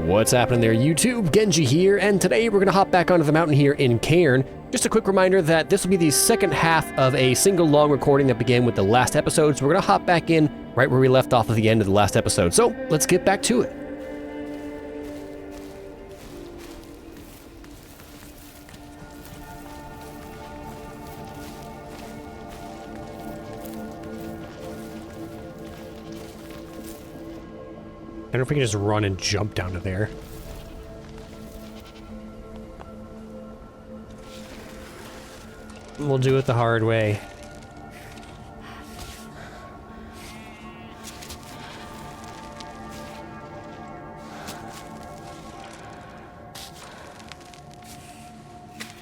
What's happening there, YouTube? Genji here, and today we're going to hop back onto the mountain here in Cairn. Just a quick reminder that this will be the second half of a single long recording that began with the last episode, so we're going to hop back in right where we left off at the end of the last episode. So, let's get back to it. I don't know if we can just run and jump down to there. We'll do it the hard way.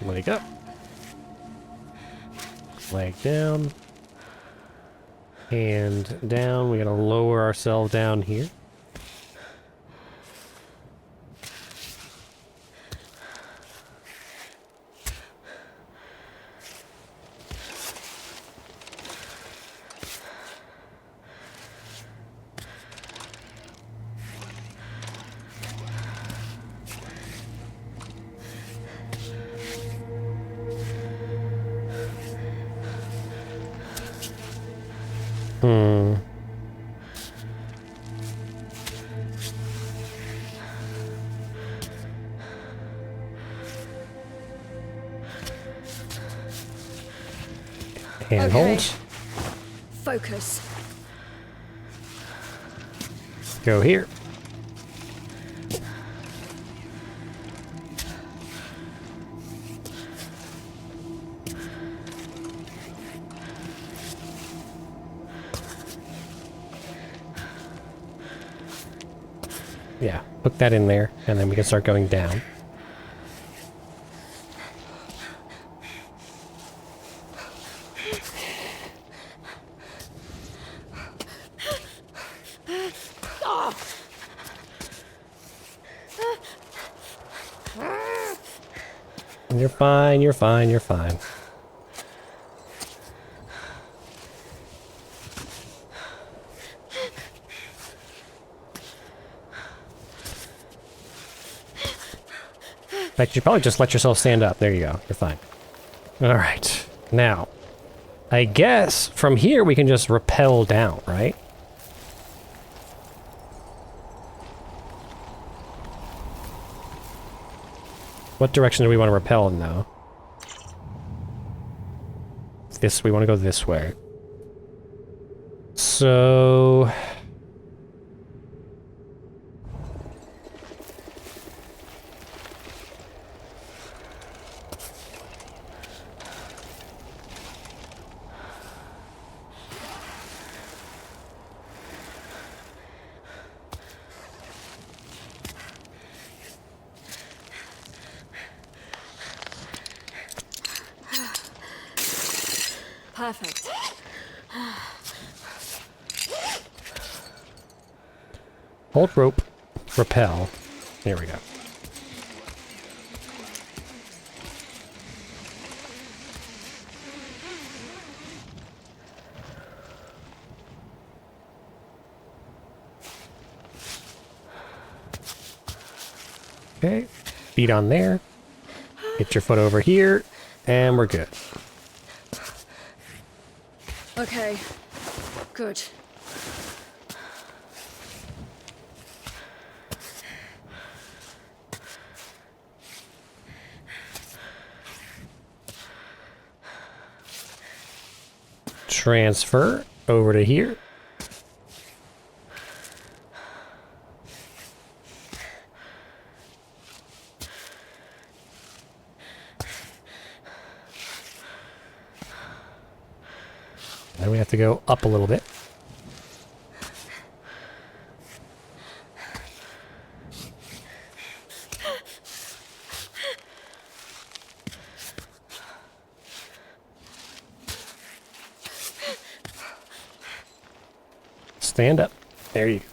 Leg up. Leg down. Hand down. We gotta lower ourselves down here. And hold. Focus. Go here. Yeah, hook that in there, and then we can start going down. You're fine, you're fine, you're fine. In fact, you probably just let yourself stand up. There you go. You're fine. Alright. Now, I guess from here we can just rappel down, right? What direction do we want to rappel in, though? We want to go this way. So... Perfect. Hold rope, rappel. There we go. Okay, feet on there. Get your foot over here, and we're good. Okay. Good. Transfer over to here. Then we have to go up a little bit. Stand up. There you go.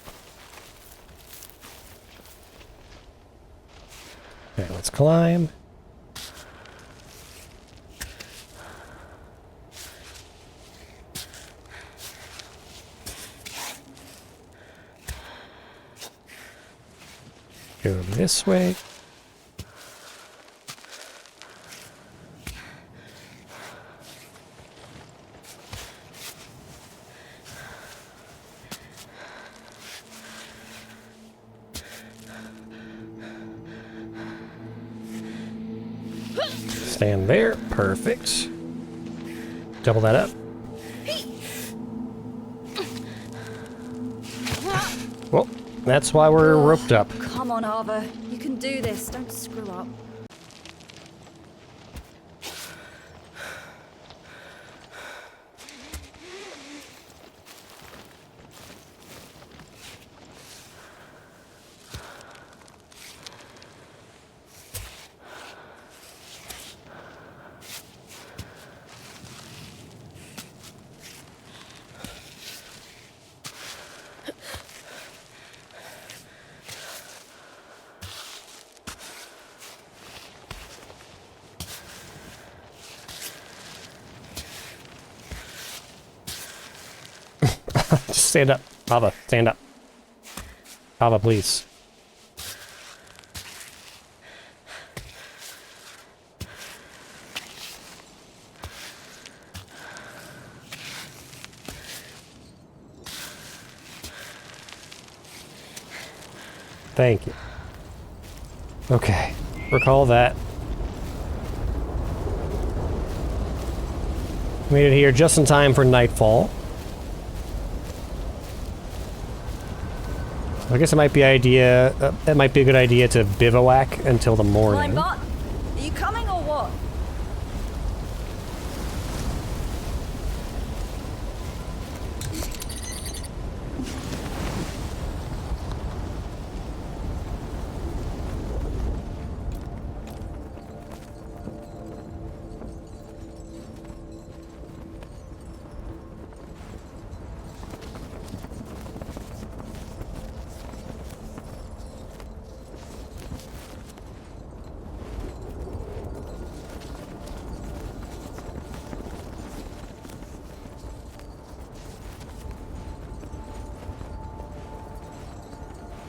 Okay, let's climb. Go this way. Stand there. Perfect. Double that up. Well, that's why we're roped up. Come on, Ava. You can do this. Don't screw up. Just stand up. Ava, stand up. Ava, please. Thank you. Okay, recall that. Made it here just in time for nightfall. I guess it might be it might be a good idea to bivouac until the morning. Are you coming or what?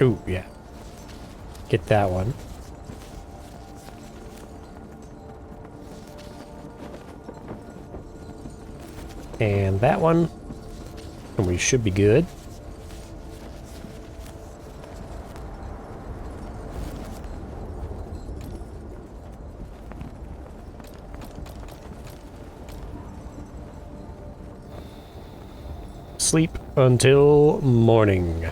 Ooh, yeah. Get that one. And that one. And we should be good. Sleep until morning.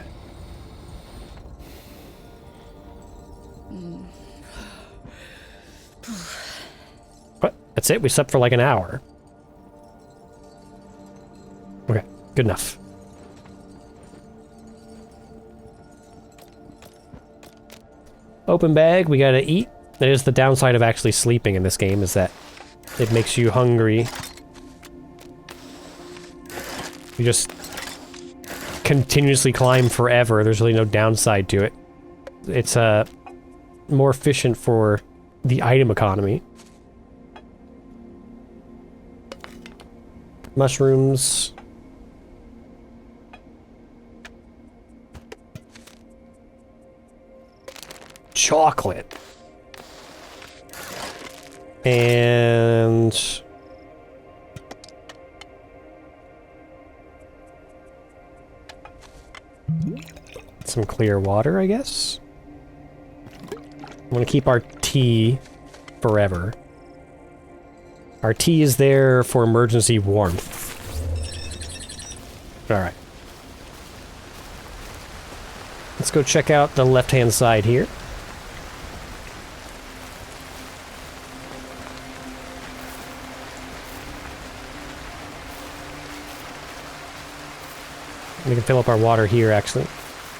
What? That's it? We slept for like an hour. Okay, good enough. Open bag, we gotta eat. That is the downside of actually sleeping in this game, is that it makes you hungry. You just continuously climb forever. There's really no downside to it. It's more efficient for the item economy. Mushrooms. Chocolate. And some clear water, I guess. I want to keep our tea forever. Our tea is there for emergency warmth. Alright. Let's go check out the left-hand side here. We can fill up our water here, actually.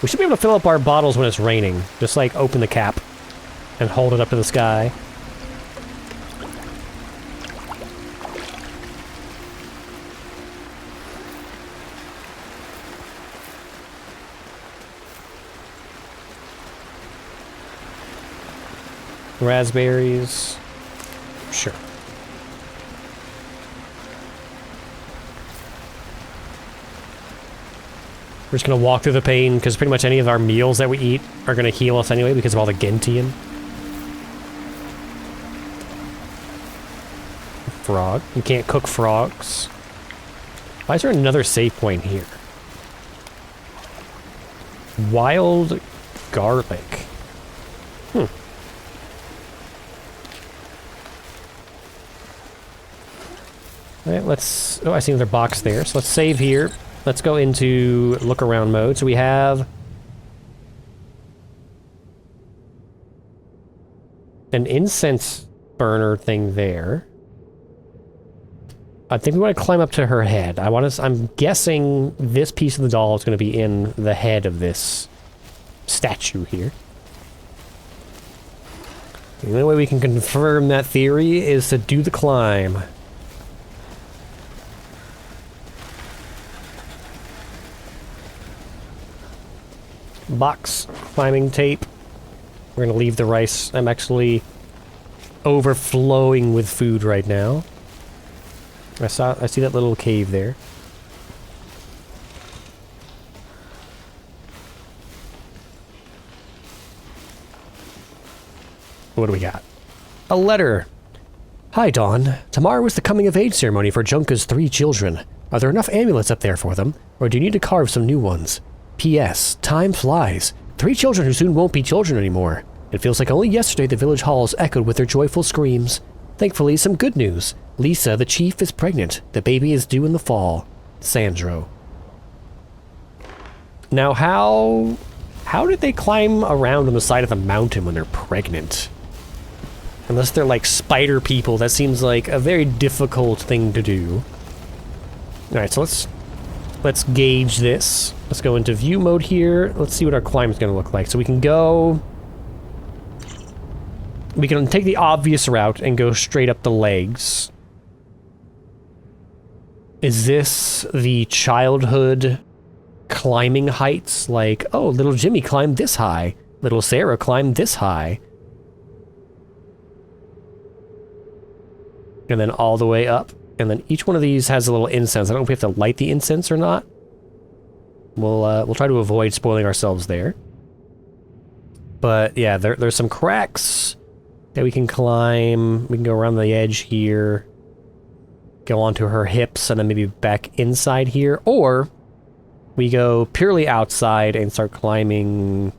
We should be able to fill up our bottles when it's raining. Just, like, open the cap and hold it up to the sky. Raspberries. Sure. We're just gonna walk through the pain, because pretty much any of our meals that we eat are gonna heal us anyway because of all the Gentian. Frog. You can't cook frogs. Why is there another save point here? Wild garlic. Alright, let's... Oh, I see another box there. So let's save here. Let's go into look around mode. So we have... an incense burner thing there. I think we want to climb up to her head. I'm guessing this piece of the doll is going to be in the head of this statue here. The only way we can confirm that theory is to do the climb. Box climbing tape. We're gonna leave the rice. I'm actually overflowing with food right now. I see that little cave there. What do we got? A letter. Hi, Dawn. Tomorrow is the coming-of-age ceremony for Junka's 3 children. Are there enough amulets up there for them, or do you need to carve some new ones? P.S. Time flies. 3 children who soon won't be children anymore. It feels like only yesterday the village halls echoed with their joyful screams. Thankfully, some good news. Lisa, the chief, is pregnant. The baby is due in the fall. Sandro. Now, how did they climb around on the side of the mountain when they're pregnant? Unless they're like spider people, that seems like a very difficult thing to do. Alright, so let's gauge this. Let's go into view mode here. Let's see what our climb is going to look like. So we can go... We can take the obvious route and go straight up the legs. Is this the childhood climbing heights? Like, oh, little Jimmy climbed this high. Little Sarah climbed this high. And then all the way up. And then each one of these has a little incense. I don't know if we have to light the incense or not. We'll try to avoid spoiling ourselves there. But yeah, there's some cracks that we can climb. We can go around the edge here. Go onto her hips and then maybe back inside here. Or we go purely outside and start climbing.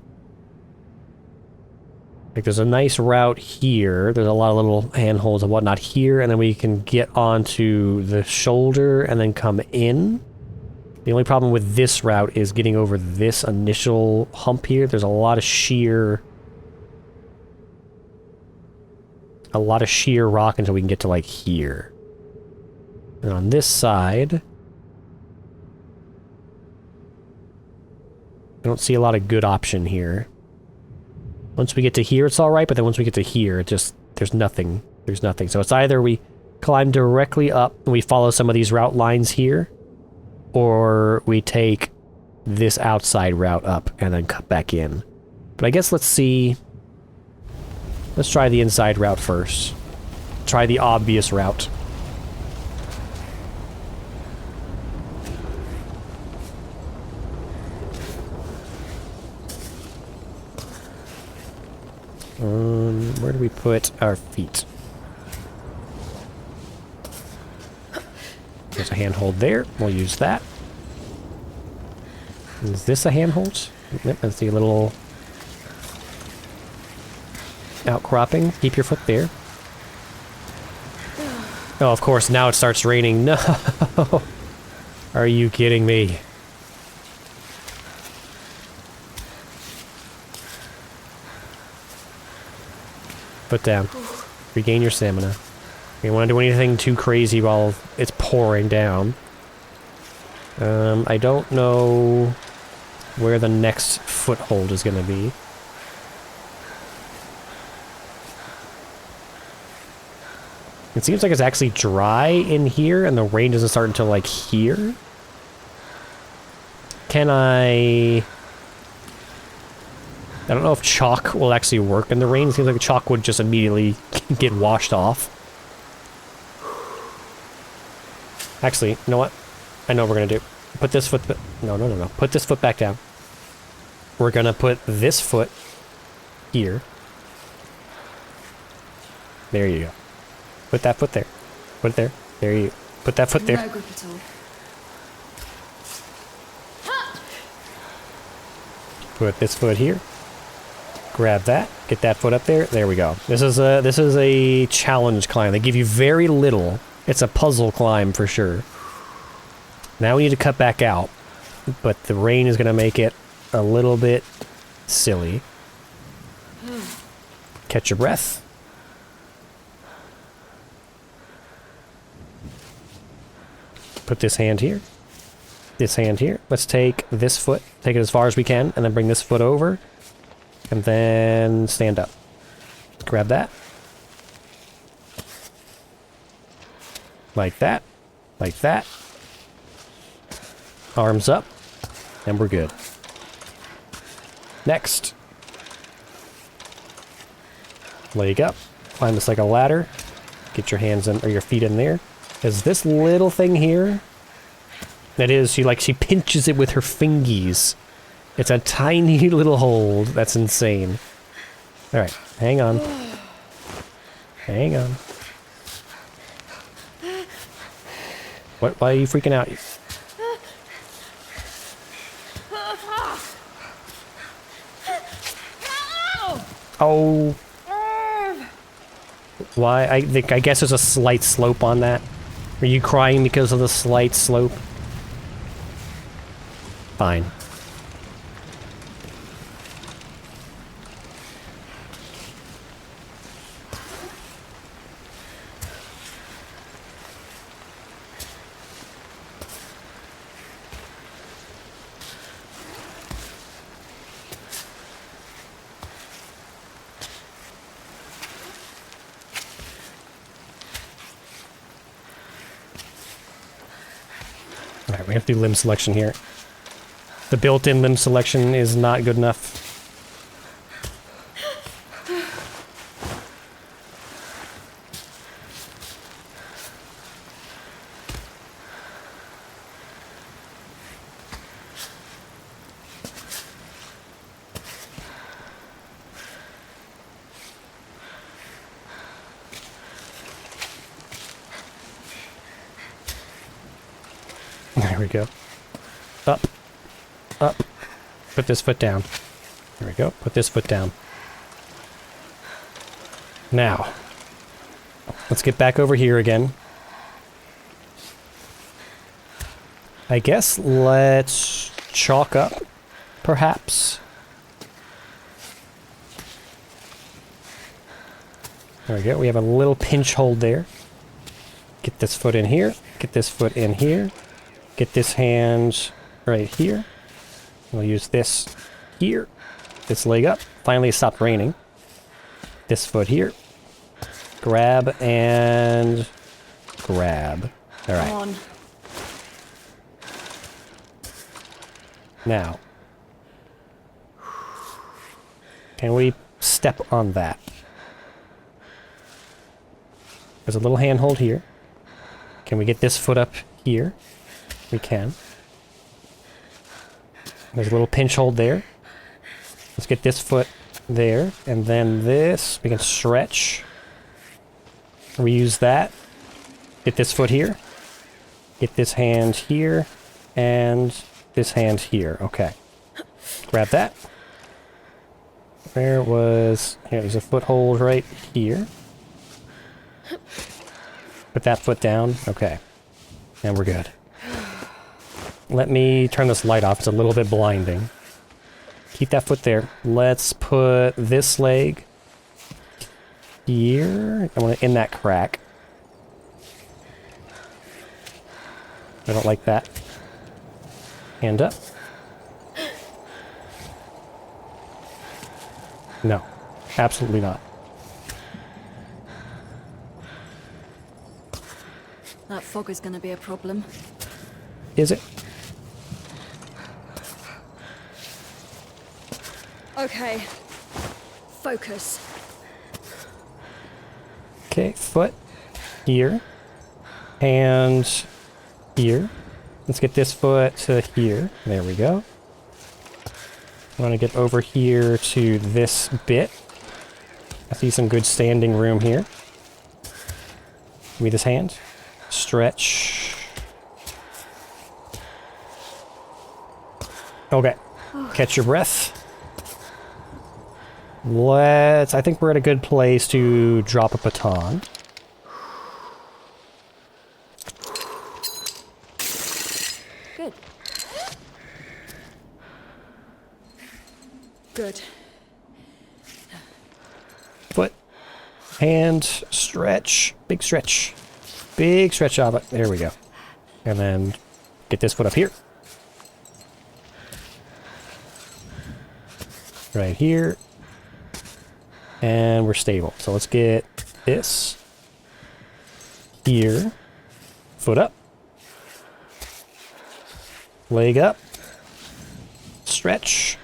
Like there's a nice route here. There's a lot of little handholds and whatnot here. And then we can get onto the shoulder and then come in. The only problem with this route is getting over this initial hump here. There's a lot of sheer rock until we can get to like here. And on this side, I don't see a lot of good option here. Once we get to here, it's alright, but then once we get to here, it just, there's nothing. There's nothing. So it's either we climb directly up and we follow some of these route lines here, or we take this outside route up and then cut back in. But I guess let's see. Let's try the inside route first. Try the obvious route. Where do we put our feet? There's a handhold there. We'll use that. Is this a handhold? Yep, that's the little outcropping. Keep your foot there. Oh, of course, now it starts raining. No! Are you kidding me? Put down. Regain your stamina. You don't want to do anything too crazy while it's pouring down. I don't know where the next foothold is going to be. It seems like it's actually dry in here, and the rain doesn't start until, like, here. Can I don't know if chalk will actually work in the rain. It seems like the chalk would just immediately get washed off. Actually, you know what? I know what we're gonna do. Put this foot... No. Put this foot back down. We're gonna put this foot here. There you go. Put that foot there. Put it there. There you... Put that foot there. No grip at all. Put this foot here. Grab that. Get that foot up there. There we go. This is a challenge climb. They give you very little. It's a puzzle climb for sure. Now we need to cut back out, but the rain is going to make it a little bit silly. Catch your breath. Put this hand here. This hand here. Let's take this foot, take it as far as we can, and then bring this foot over, and then stand up. Grab that. Like that. Like that. Arms up, and we're good. Next. Leg up. Climb this like a ladder. Get your hands in, or your feet in there. Is this little thing here? That is, she pinches it with her fingies. It's a tiny little hold. That's insane. Alright, hang on. Hang on. What? Why are you freaking out? Oh. Why? I guess there's a slight slope on that. Are you crying because of the slight slope? Fine. Alright, we have to do limb selection here. The built-in limb selection is not good enough. There we go. Up. Up. Put this foot down. There we go. Put this foot down. Now, let's get back over here again. I guess let's chalk up, perhaps. There we go. We have a little pinch hold there. Get this foot in here. Get this foot in here. Get this hand right here. We'll use this here. This leg up. Finally, it stopped raining. This foot here. Grab and grab. All right. Come on. Now, can we step on that? There's a little handhold here. Can we get this foot up here? We can. There's a little pinch hold there. Let's get this foot there, and then this. We can stretch. Reuse that. Get this foot here. Get this hand here, and this hand here. Okay. Grab that. There was... Here, there's a foothold right here. Put that foot down. Okay. And we're good. Let me turn this light off. It's a little bit blinding. Keep that foot there. Let's put this leg here. I want it in that crack. I don't like that. Hand up. No. Absolutely not. That fog is going to be a problem. Is it? Okay. Focus. Okay, foot here. Hand here. Let's get this foot to here. There we go. I want to get over here to this bit. I see some good standing room here. Give me this hand. Stretch. Okay. Catch your breath. I think we're at a good place to drop a baton. Good. Good. Foot. Hand. Stretch. Big stretch. Big stretch of it. There we go. And then get this foot up here. Right here. And we're stable. So let's get this here. Foot up. Leg up. Stretch.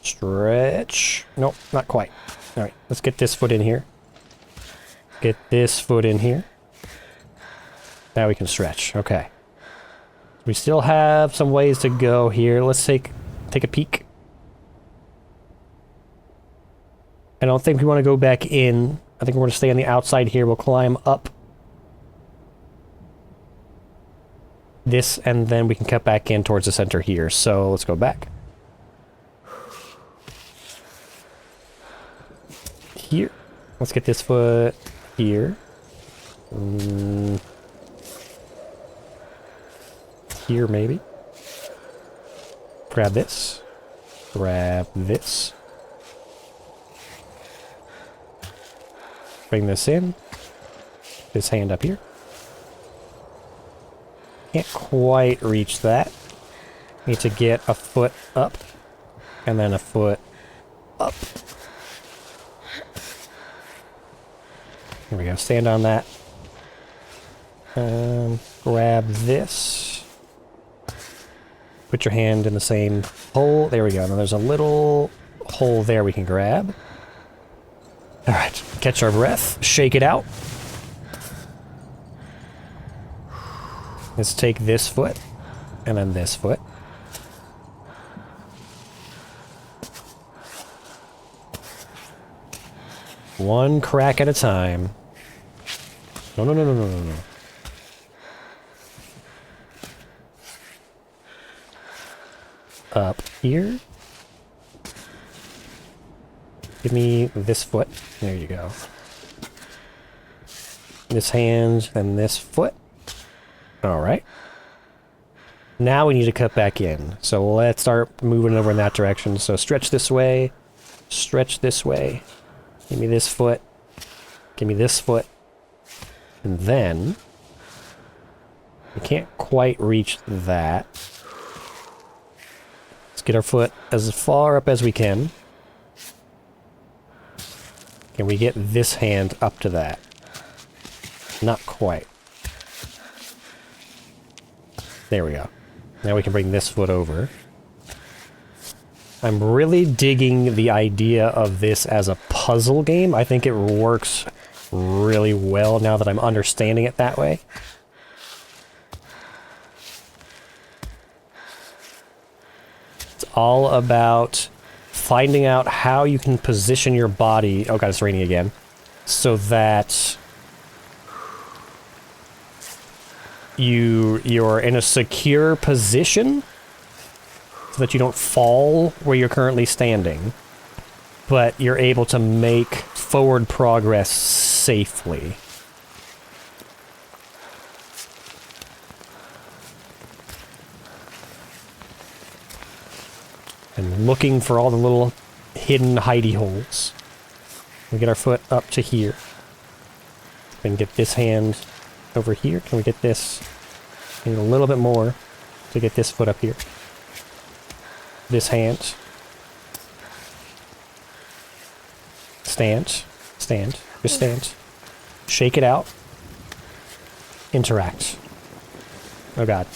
Stretch. Nope, not quite. All right, let's get this foot in here. Get this foot in here. Now we can stretch. Okay. We still have some ways to go here. Let's take a peek. I don't think we want to go back in. I think we're going to stay on the outside here. We'll climb up this, and then we can cut back in towards the center here. So let's go back. Here. Let's get this foot here. Here, maybe. Grab this. Grab this. Bring this in. This hand up here. Can't quite reach that. Need to get a foot up. And then a foot up. Here we go. Stand on that. Grab this. Put your hand in the same hole. There we go. Now there's a little hole there we can grab. Alright, catch our breath, shake it out. Let's take this foot, and then this foot. One crack at a time. No, no, no, no, no, no, no. Up here. Give me this foot. There you go. This hand, then this foot. Alright. Now we need to cut back in. So let's start moving over in that direction. So stretch this way. Stretch this way. Give me this foot. Give me this foot. And then... we can't quite reach that. Let's get our foot as far up as we can. Can we get this hand up to that? Not quite. There we go. Now we can bring this foot over. I'm really digging the idea of this as a puzzle game. I think it works really well now that I'm understanding it that way. It's all about finding out how you can position your body... oh god, it's raining again. So that... you're in a secure position, so that you don't fall where you're currently standing, but you're able to make forward progress safely. And looking for all the little hidden hidey holes. We get our foot up to here. We can get this hand over here. Can we get this? We need a little bit more to get this foot up here. This hand. Stand. Stand. Just stand. Shake it out. Interact. Oh god.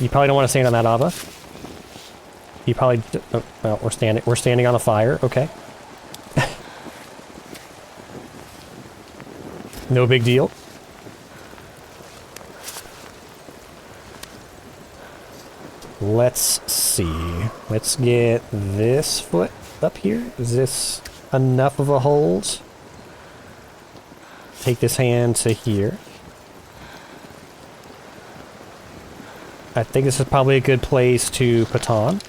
You probably don't want to stand on that, Ava. You probably... oh, well, we're standing on a fire. Okay. No big deal. Let's see. Let's get this foot up here. Is this enough of a hold? Take this hand to here. I think this is probably a good place to Piton.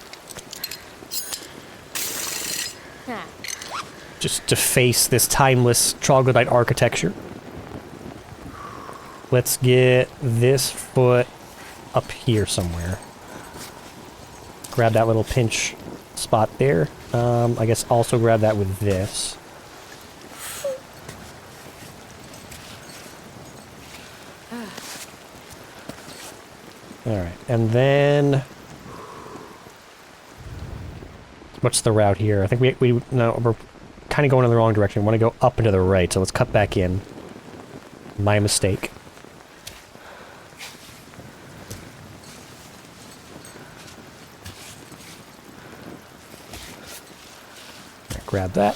Just to face this timeless troglodyte architecture. Let's get this foot up here somewhere. Grab that little pinch spot there. I guess also grab that with this. Alright, and then... what's the route here? I think no, we're kind of going in the wrong direction. We want to go up and to the right, so let's cut back in. My mistake. Grab that.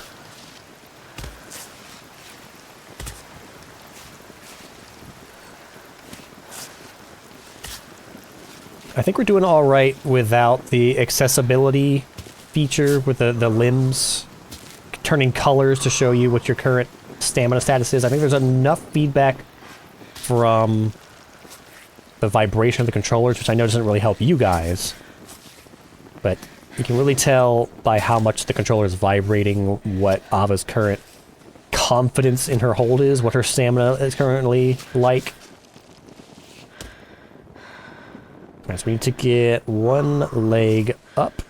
I think we're doing all right without the accessibility feature with the limbs turning colors to show you what your current stamina status is. I think there's enough feedback from the vibration of the controllers, which I know doesn't really help you guys, but you can really tell by how much the controller is vibrating what Ava's current confidence in her hold is, what her stamina is currently like. Alright, so we need to get one leg up.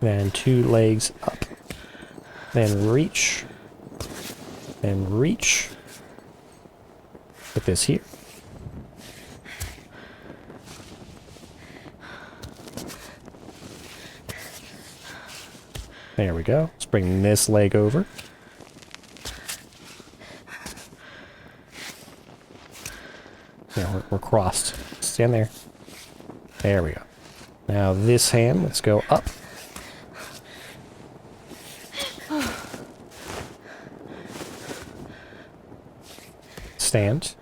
Then 2 legs up. Then reach. Then reach. Put this here. There we go. Let's bring this leg over. Yeah, we're crossed. Stand there. There we go. Now this hand, let's go up. Stand.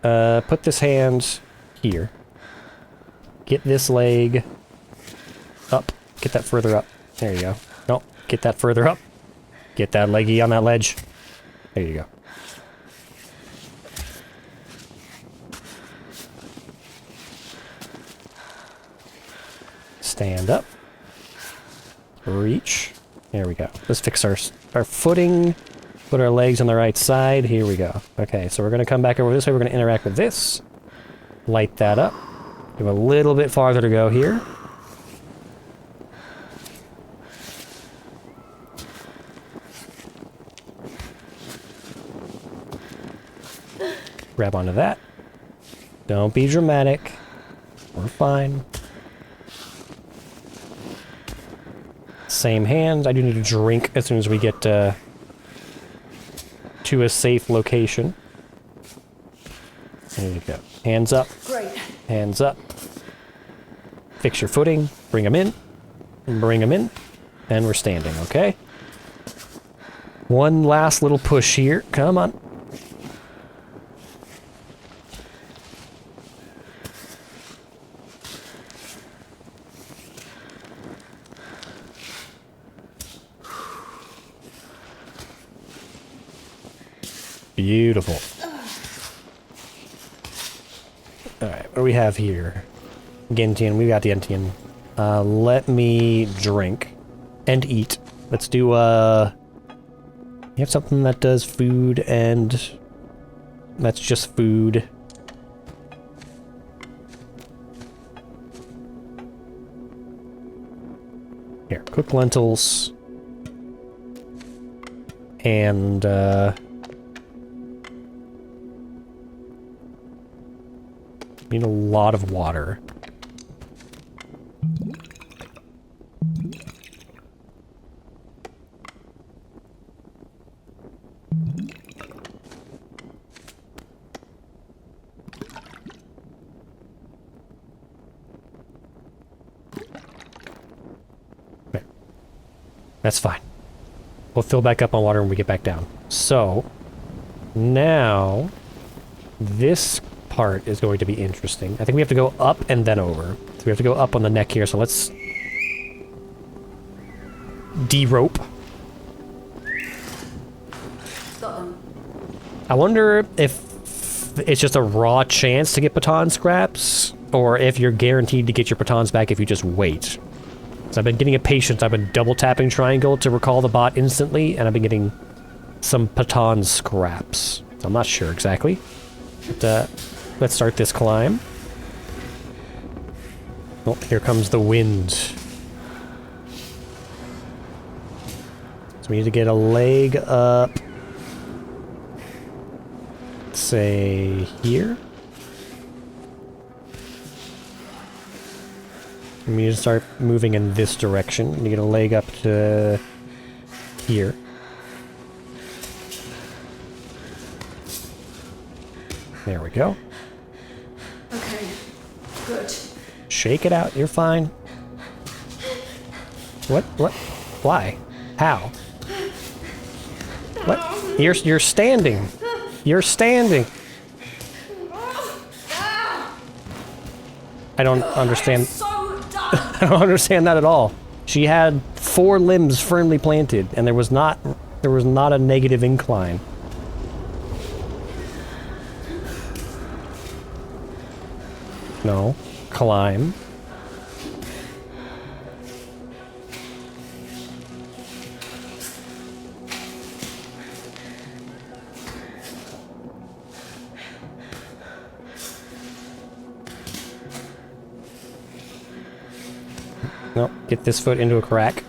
Put this hand here. Get this leg up. Get that further up. There you go. Nope. Get that further up. Get that leggy on that ledge. There you go. Stand up. Reach. There we go. Let's fix our footing. Put our legs on the right side. Here we go. Okay, so we're going to come back over this way. We're going to interact with this. Light that up. We have a little bit farther to go here. Grab onto that. Don't be dramatic. We're fine. Same hand. I do need to drink as soon as we get to a safe location. There you go. Hands up. Great. Hands up. Fix your footing. Bring them in. Bring them in. And we're standing, okay? One last little push here. Come on. Beautiful. Alright, what do we have here? Gentian, we got the Gentian. Let me drink and eat. Let's do, you have something that does food and that's just food. Here, cooked lentils. And, need a lot of water. Okay. That's fine. We'll fill back up on water when we get back down. So, now, this part is going to be interesting. I think we have to go up and then over. So we have to go up on the neck here, so let's... de-rope. Got them. I wonder if it's just a raw chance to get baton scraps, or if you're guaranteed to get your batons back if you just wait. So I've been getting impatient. I've been double tapping triangle to recall the bot instantly, and I've been getting some baton scraps. So I'm not sure exactly. But, let's start this climb. Oh, here comes the wind. So we need to get a leg up. Say here. We need to start moving in this direction. You get a leg up to here. There we go. Okay, good. Shake it out. You're fine. What? What? Why? How? What? You're standing. You're standing. I don't understand. So done. I don't understand that at all. She had 4 limbs firmly planted, and there was not a negative incline. No. Climb. Nope, get this foot into a crack.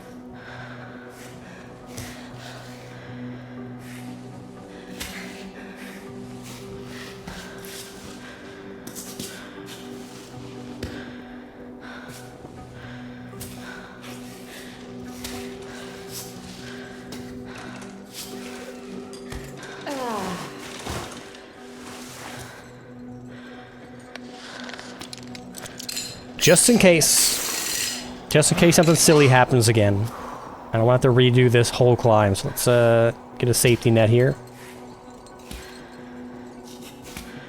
Just in case something silly happens again. I don't want to have to redo this whole climb, so let's get a safety net here.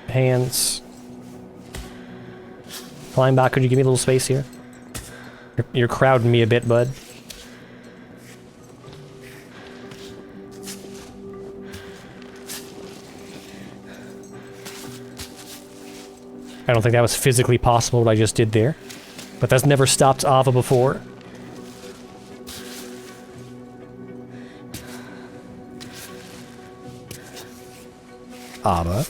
Hands. Climb back, could you give me a little space here? You're crowding me a bit, bud. I don't think that was physically possible what I just did there. But that's never stopped Ava before. Ava.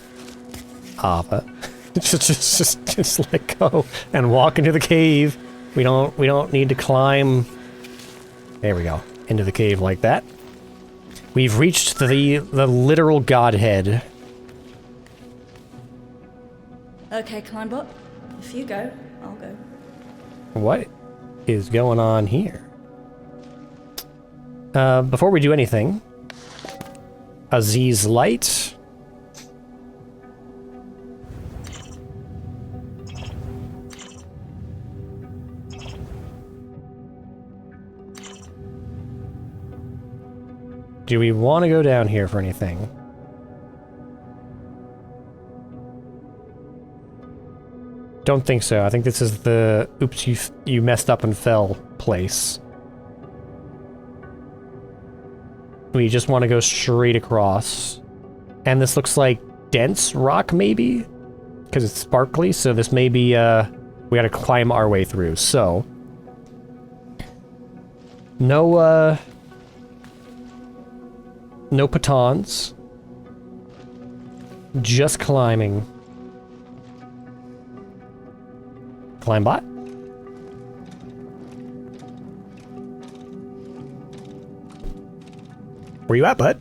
just let go and walk into the cave. We don't need to climb. There we go. Into the cave like that. We've reached the literal godhead. Okay, Climbot. If you go, I'll go. What is going on here? Before we do anything, Aziz Light. Do we want to go down here for anything? Don't think so. I think this is the oops, you messed up and fell place. We just want to go straight across. And this looks like dense rock, maybe? Because it's sparkly, so this may be, we gotta climb our way through, so... No, no pitons. Just climbing. Climb bot. Where you at, bud?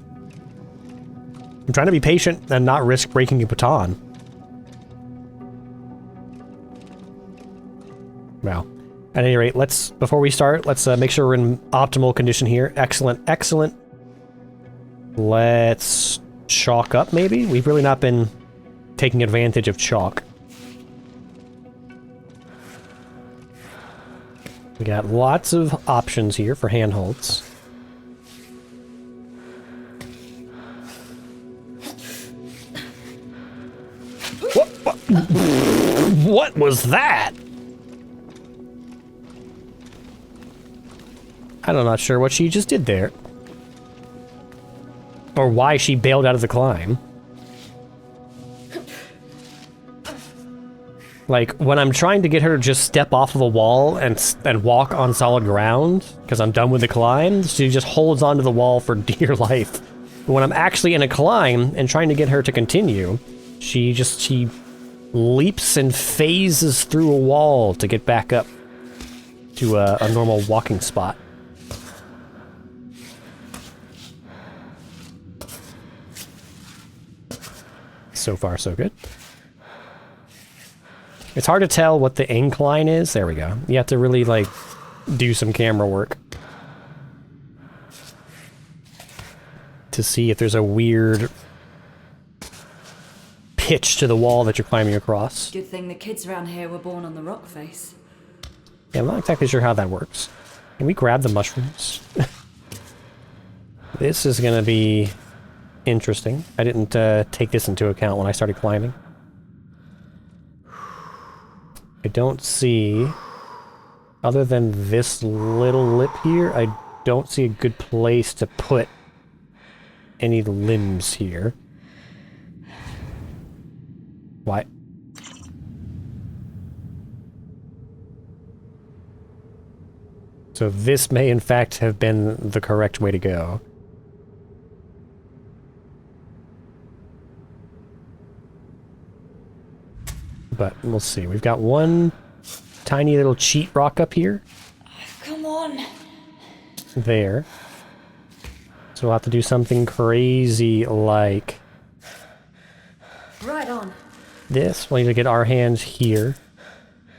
I'm trying to be patient and not risk breaking a baton. Well, at any rate, before we start, let's make sure we're in optimal condition here. Excellent, excellent. Let's chalk up, maybe? We've really not been taking advantage of chalk. We got lots of options here for handholds. What was that? I'm not sure what she just did there. Or why she bailed out of the climb. Like, when I'm trying to get her to just step off of a wall and walk on solid ground, because I'm done with the climb, she just holds onto the wall for dear life. But when I'm actually in a climb and trying to get her to continue, she leaps and phases through a wall to get back up to a normal walking spot. So far, so good. It's hard to tell what the incline is. There we go. You have to really, like, do some camera work to see if there's a weird pitch to the wall that you're climbing across. Good thing the kids around here were born on the rock face. Yeah, I'm not exactly sure how that works. Can we grab the mushrooms? This is gonna be interesting. I didn't take this into account when I started climbing. I don't see, other than this little lip here, I don't see a good place to put any limbs here. Why? So this may in fact have been the correct way to go. But we'll see. We've got one tiny little cheat rock up here. Come on. There. So we'll have to do something crazy like Right on. this. We'll need to get our hands here.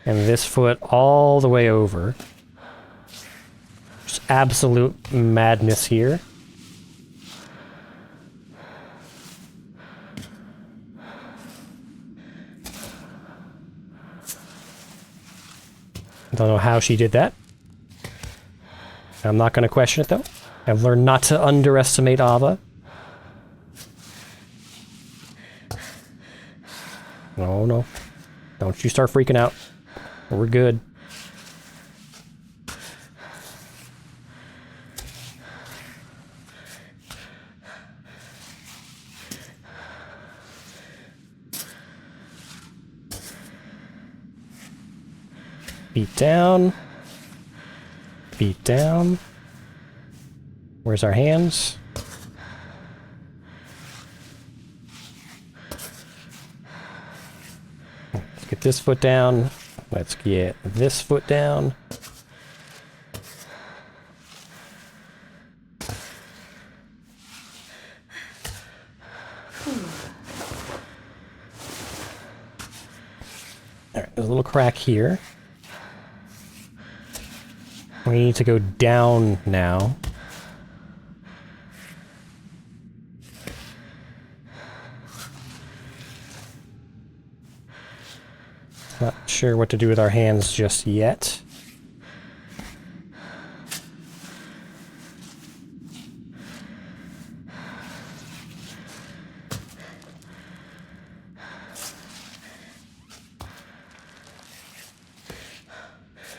And this foot all the way over. Just absolute madness here. Don't know how she did that. I'm not going to question it, though. I've learned not to underestimate Ava. Oh, no. Don't you start freaking out. We're good. Feet down. Feet down. Where's our hands? Let's get this foot down. Let's get this foot down. Alright, there's a little crack here. We need to go down now. Not sure what to do with our hands just yet.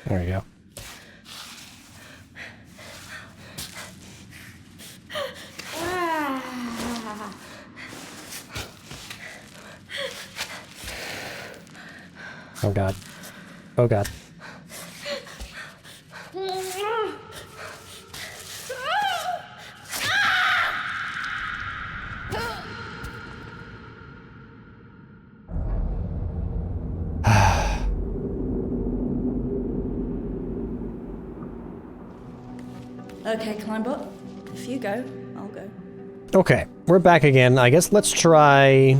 There we go. Oh god. Oh god. Okay, Climbot. If you go, I'll go. Okay, we're back again. I guess let's try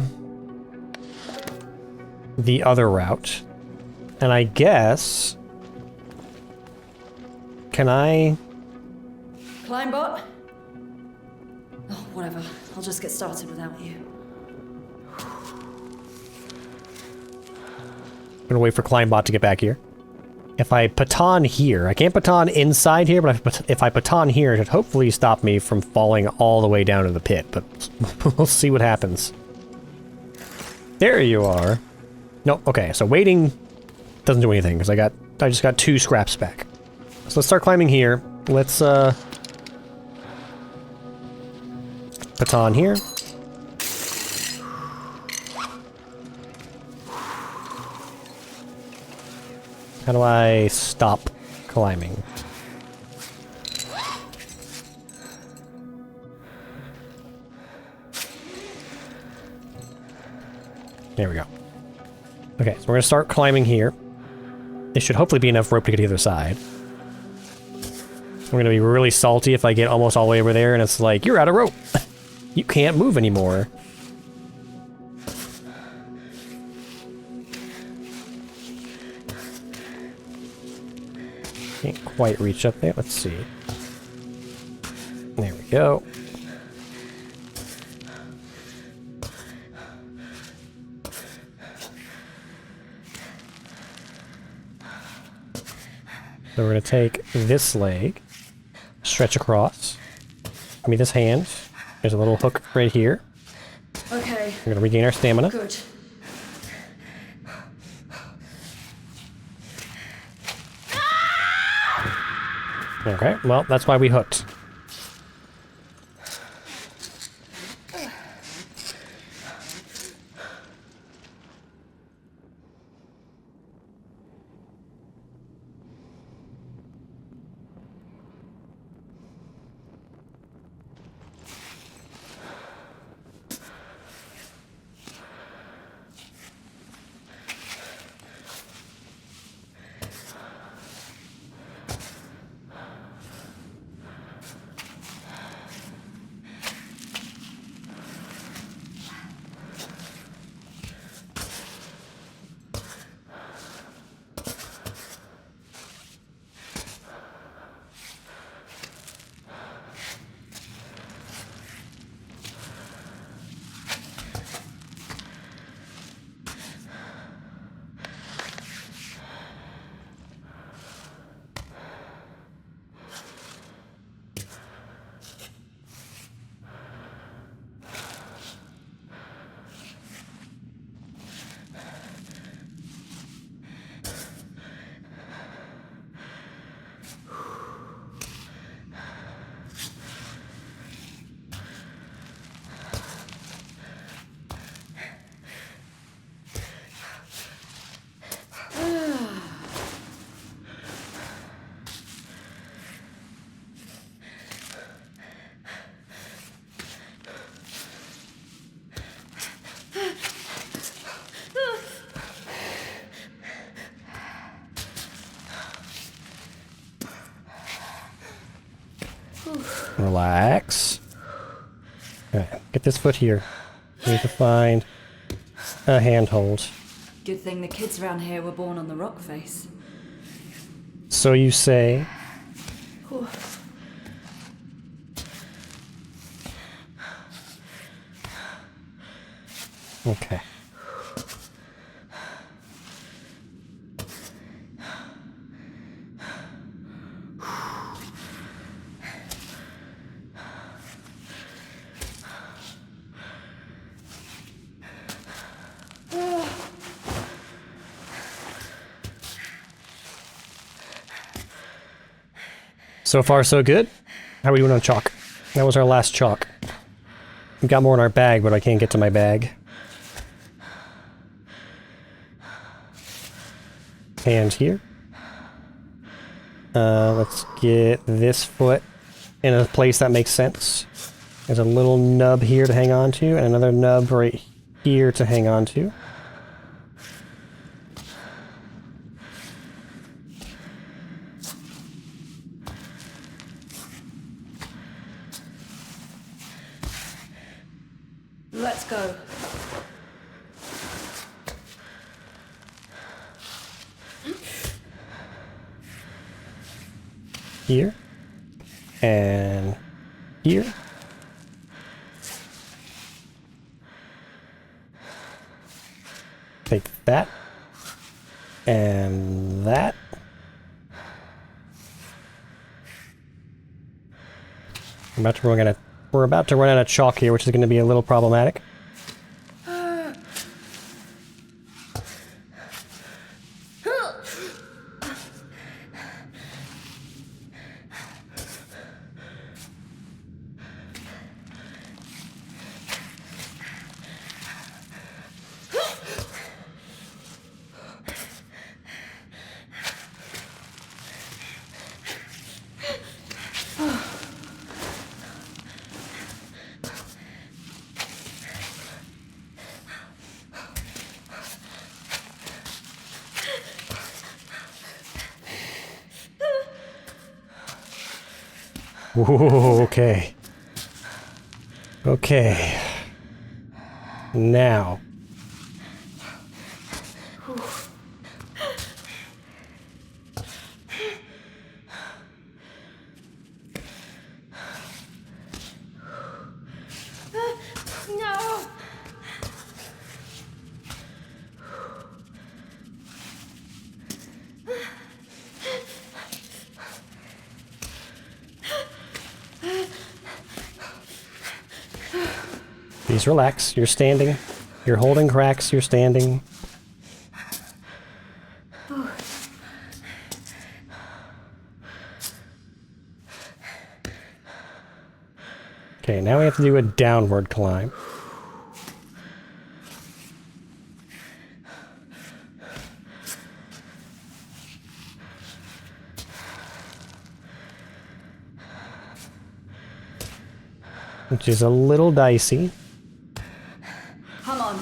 the other route. And I guess... Can I... Climbot? Oh, whatever. I'll just get started without you. I'm gonna wait for Climbot to get back here. If I Piton here, I can't Piton inside here, but if I Piton here, it should hopefully stop me from falling all the way down to the pit, but we'll see what happens. There you are. No, okay, so waiting doesn't do anything, because I just got 2 scraps back. So let's start climbing here. Let's, Piton here. How do I stop climbing? There we go. Okay, so we're gonna start climbing here. There should hopefully be enough rope to get to the other side. I'm gonna be really salty if I get almost all the way over there and it's like, you're out of rope! You can't move anymore. Can't quite reach up there. Let's see. There we go. So we're going to take this leg, stretch across. Give me this hand. There's a little hook right here. Okay. We're going to regain our stamina. Good. Okay, well, that's why we hooked. Relax. Okay, get this foot here. Need to find a handhold. Good thing the kids around here were born on the rock face. So you say. Whew. Okay. So far, so good. How are we doing on chalk? That was our last chalk. We've got more in our bag, but I can't get to my bag. Hand here. Let's get this foot in a place that makes sense. There's a little nub here to hang on to, and another nub right here to hang on to. Let's go. Here. And here. Take that. And that. We're about to run out of chalk here, which is going to be a little problematic. Whoa, okay. Okay. Now. No! Please relax. You're standing. You're holding cracks. You're standing. Okay, now we have to do a downward climb. Which is a little dicey. Come on.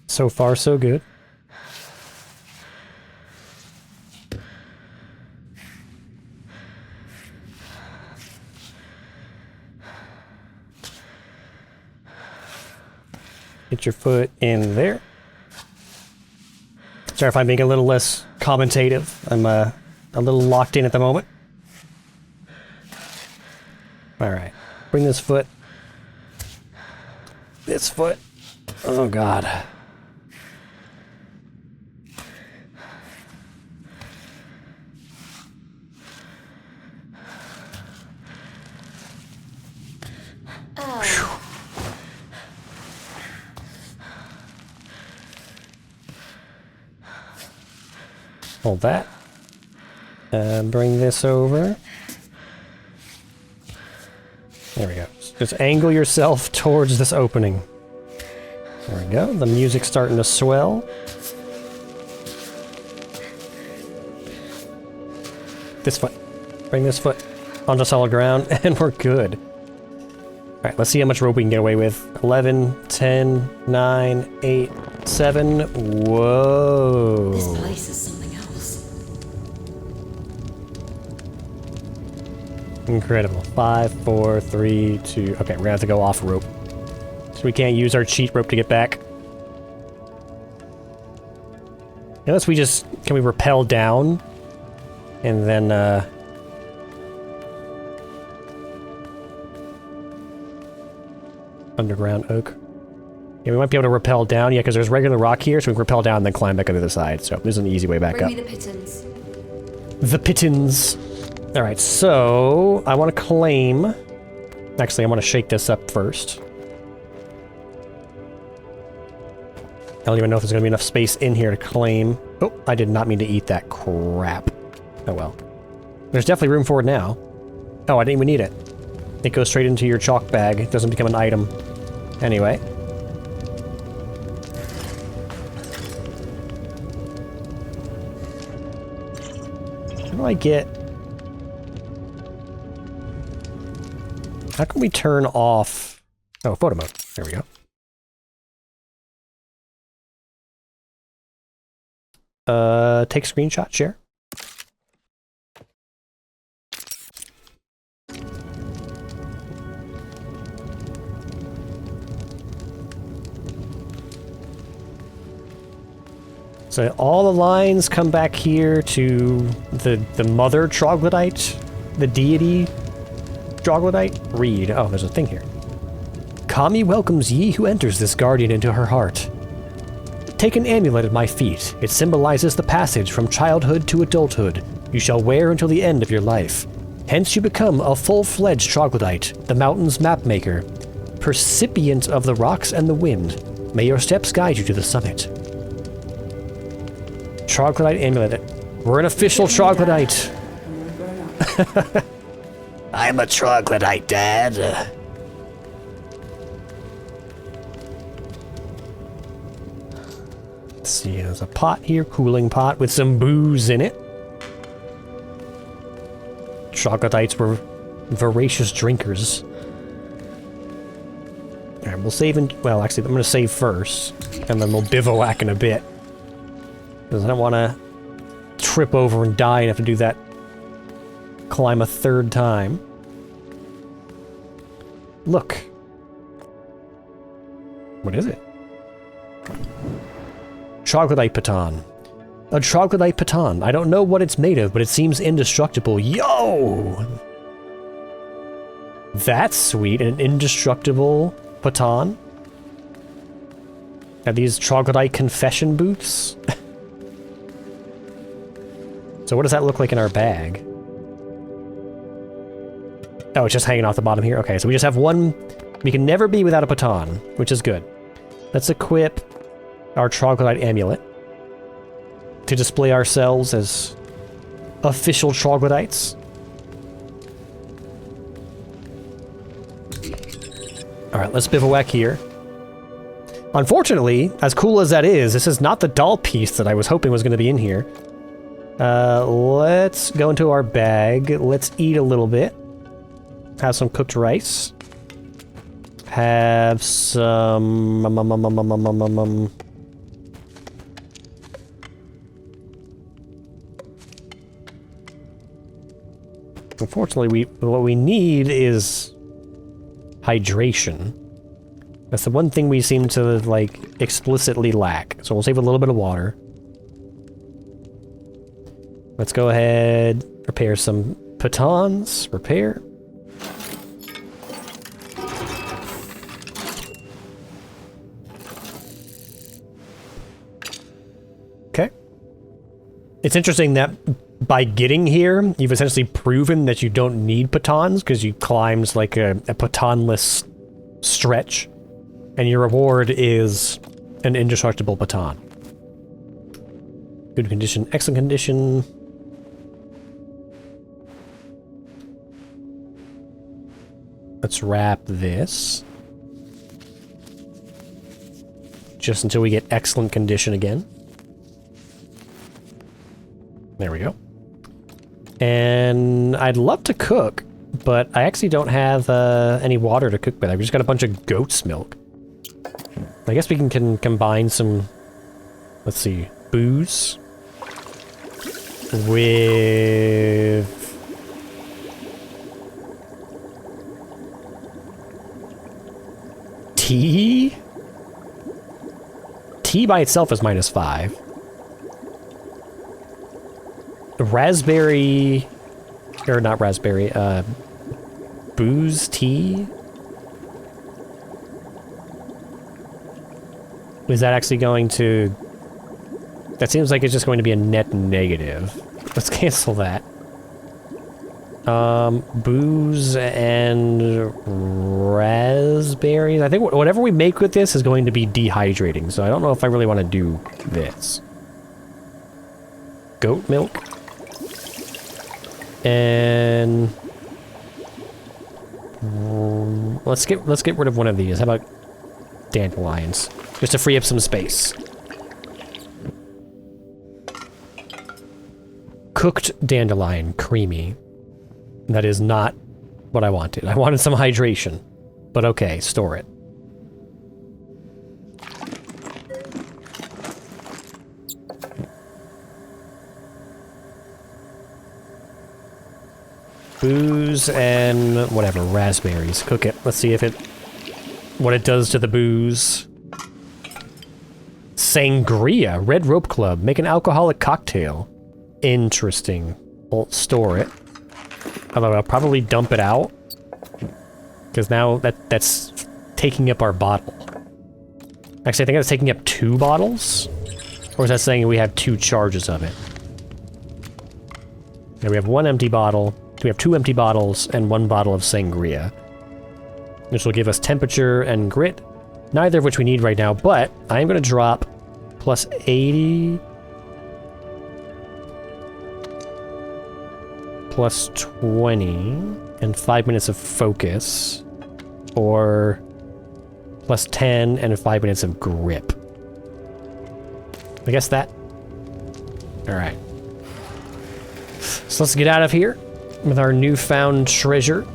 So far, so good. Get your foot in there. Sorry if I'm being a little less commentative. I'm a little locked in at the moment. Alright. Bring this foot. This foot. Oh god. Hold that. Bring this over. There we go. Just angle yourself towards this opening. There we go. The music's starting to swell. This foot. Bring this foot onto solid ground, and we're good. Alright, let's see how much rope we can get away with. 11, 10, 9, 8, 7. Whoa. This place is something else. Incredible. 5, 4, 3, 2... Okay, we're gonna have to go off rope. So we can't use our cheat rope to get back. Unless we just... Can we rappel down? And then, underground oak. Yeah, we might be able to rappel down, yeah, because there's regular rock here, so we can rappel down and then climb back on the other side. So this is an easy way back up. Bring me the pitons. The pitons. Alright, so I want to claim... Actually, I want to shake this up first. I don't even know if there's going to be enough space in here to claim... Oh, I did not mean to eat that crap. Oh well. There's definitely room for it now. Oh, I didn't even need it. It goes straight into your chalk bag. It doesn't become an item. Anyway. How do I get... How can we turn off... Oh, photo mode. There we go. Take screenshot, share. So all the lines come back here to the mother troglodyte, the deity troglodyte. Read. Oh, there's a thing here. Kami welcomes ye who enters this guardian into her heart. Take an amulet at my feet. It symbolizes the passage from childhood to adulthood. You shall wear until the end of your life. Hence you become a full-fledged troglodyte, the mountain's mapmaker, percipient of the rocks and the wind. May your steps guide you to the summit. Troglodyte amulet. We're an official troglodyte. I'm a troglodyte, Dad. Let's see, there's a pot here, cooling pot with some booze in it. Troglodytes were voracious drinkers. Alright, we'll save in... Well, actually, I'm gonna save first, and then we'll bivouac in a bit. Because I don't want to trip over and die and have to do that climb a third time. Look. What is it? Troglodyte Piton. A Troglodyte Piton. I don't know what it's made of, but it seems indestructible. Yo! That's sweet. An indestructible Piton. Are these Troglodyte confession booths? So what does that look like in our bag? Oh, it's just hanging off the bottom here? Okay, so we just have one... We can never be without a Piton, which is good. Let's equip our Troglodyte amulet to display ourselves as official Troglodytes. Alright, let's bivouac here. Unfortunately, as cool as that is, this is not the doll piece that I was hoping was going to be in here. Let's go into our bag. Let's eat a little bit. Have some cooked rice. Have some... Unfortunately, what we need is hydration. That's the one thing we seem to, like, explicitly lack. So we'll save a little bit of water. Let's go ahead, prepare some pitons. Prepare. Okay. It's interesting that by getting here, you've essentially proven that you don't need pitons because you climbed like a pitonless stretch, and your reward is an indestructible piton. Good condition, excellent condition. Let's wrap this. Just until we get excellent condition again. There we go. And I'd love to cook, but I actually don't have any water to cook with. I've just got a bunch of goat's milk. I guess we can combine some, let's see, booze with tea? Tea by itself is -5. Raspberry... Or not raspberry, booze tea? Is that actually going to... That seems like it's just going to be a net negative. Let's cancel that. Booze and raspberries. I think whatever we make with this is going to be dehydrating, so I don't know if I really want to do this. Goat milk. And let's get rid of one of these. How about dandelions? Just to free up some space. Cooked dandelion, creamy. That is not what I wanted. I wanted some hydration. But okay, store it. Booze and whatever, raspberries. Cook it. Let's see if what it does to the booze. Sangria, Red Rope Club. Make an alcoholic cocktail. Interesting. We'll store it. Although I'll probably dump it out. Because now that's taking up our bottle. Actually, I think that's taking up 2 bottles? Or is that saying we have 2 charges of it? Yeah, we have 1 empty bottle. We have 2 empty bottles and 1 bottle of sangria. Which will give us temperature and grit. Neither of which we need right now, but I'm going to drop plus 80... plus 20 and 5 minutes of focus, or plus 10 and 5 minutes of grip. I guess that. All right. So let's get out of here. with our newfound treasure.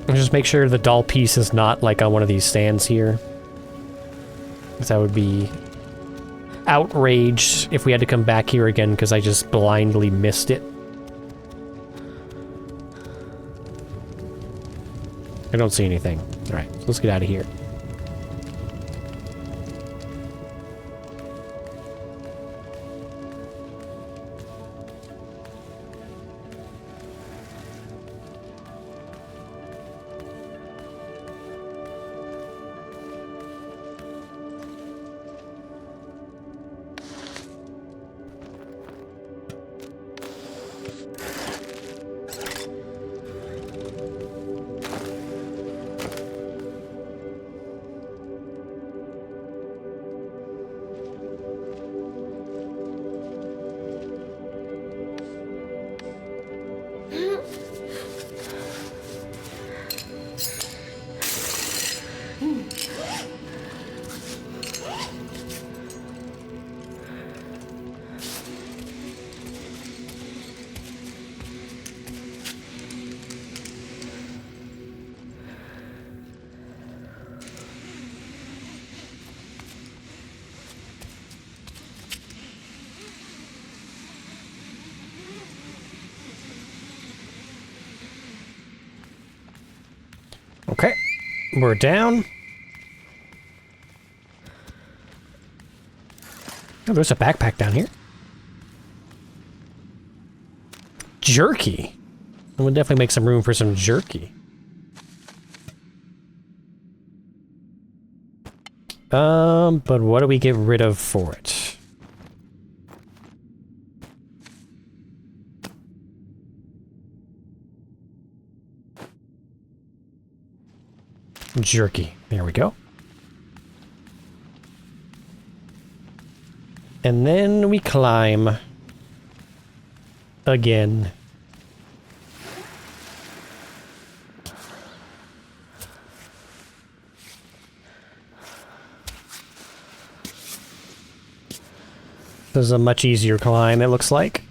Just make sure the doll piece is not like on one of these stands here. Because that would be outraged if we had to come back here again because I just blindly missed it. I don't see anything. Alright, so let's get out of here. Okay, we're down. Oh, there's a backpack down here. Jerky. We'll definitely make some room for some jerky. But what do we get rid of for it? Jerky. There we go. And then we climb. Again. This is a much easier climb, it looks like.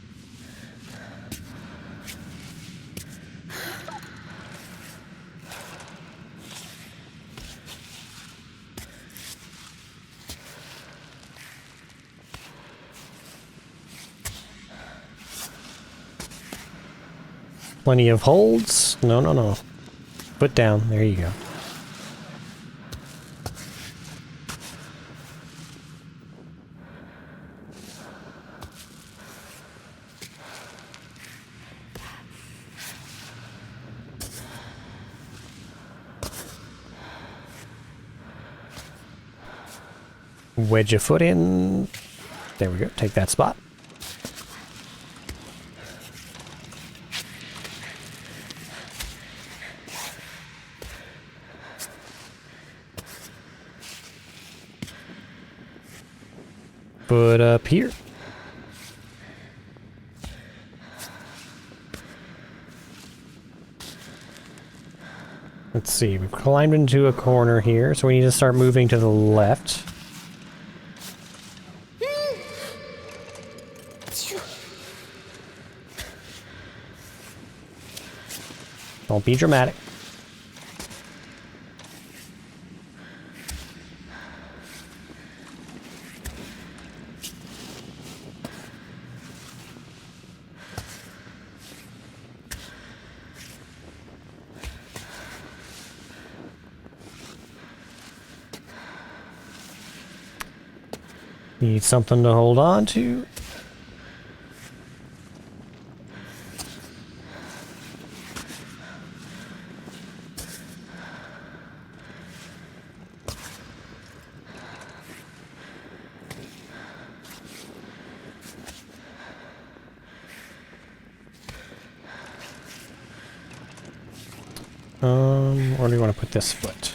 Plenty of holds. No, no, no. Foot down. There you go. Wedge a foot in. There we go. Take that spot. Foot up here. Let's see. We've climbed into a corner here, so we need to start moving to the left. Don't be dramatic. Need something to hold on to. Where do you want to put this foot?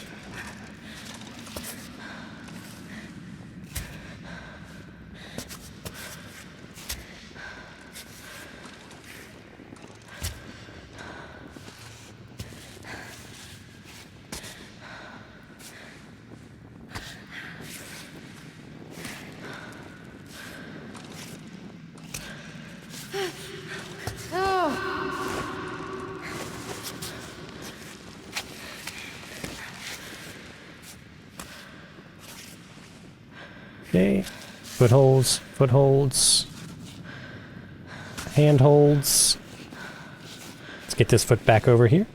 Okay. Footholds, footholds. Handholds. Let's get this foot back over here.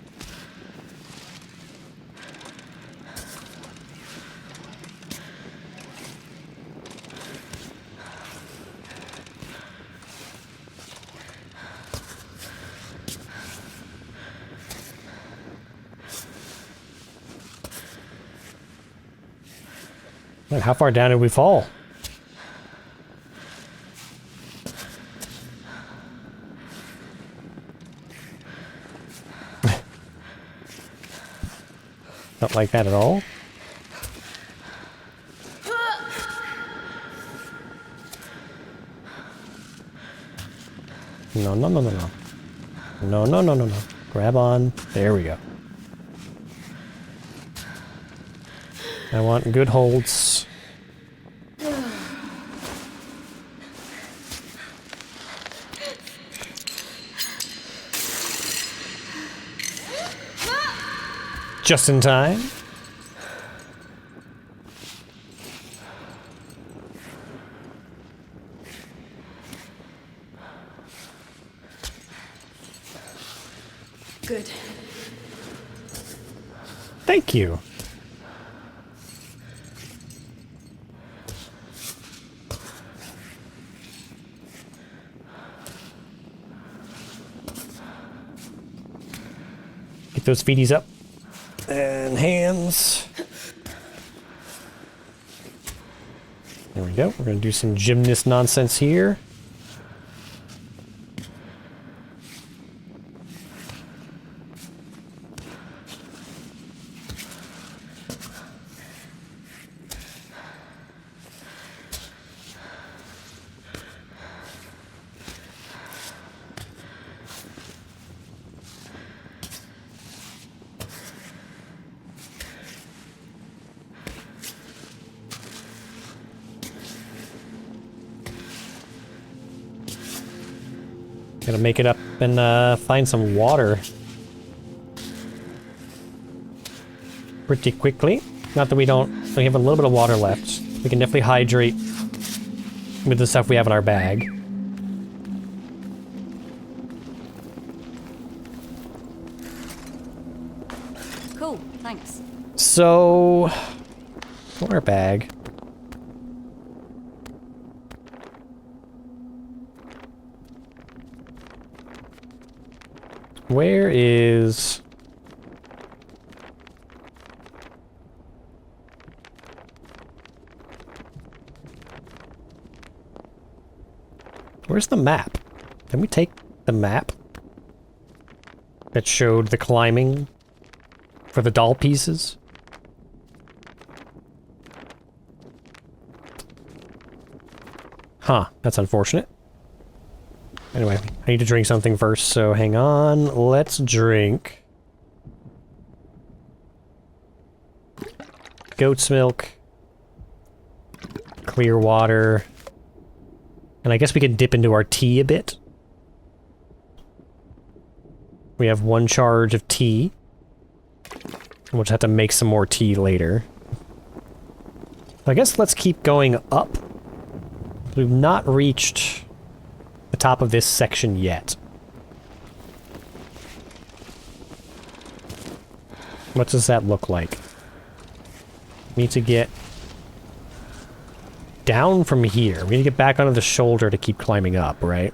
Man, how far down did we fall? Not like that at all. No, no, no, no, no. No, no, no, no, no. Grab on. There we go. I want good holds. Just in time. Good. Thank you. Get those feeties up. And hands. There we go. We're going to do some gymnast nonsense here. Gotta make it up and find some water pretty quickly. Not that we have a little bit of water left. We can definitely hydrate with the stuff we have in our bag. Cool, thanks. So, water bag. Where is... Where's the map? Can we take the map that showed the climbing for the doll pieces? Huh, that's unfortunate. Anyway, I need to drink something first, so hang on. Let's drink goat's milk, clear water, and I guess we can dip into our tea a bit. We have 1 charge of tea. We'll just have to make some more tea later. I guess let's keep going up. We've not reached the top of this section yet. What does that look like? We need to get down from here. We need to get back onto the shoulder to keep climbing up, right?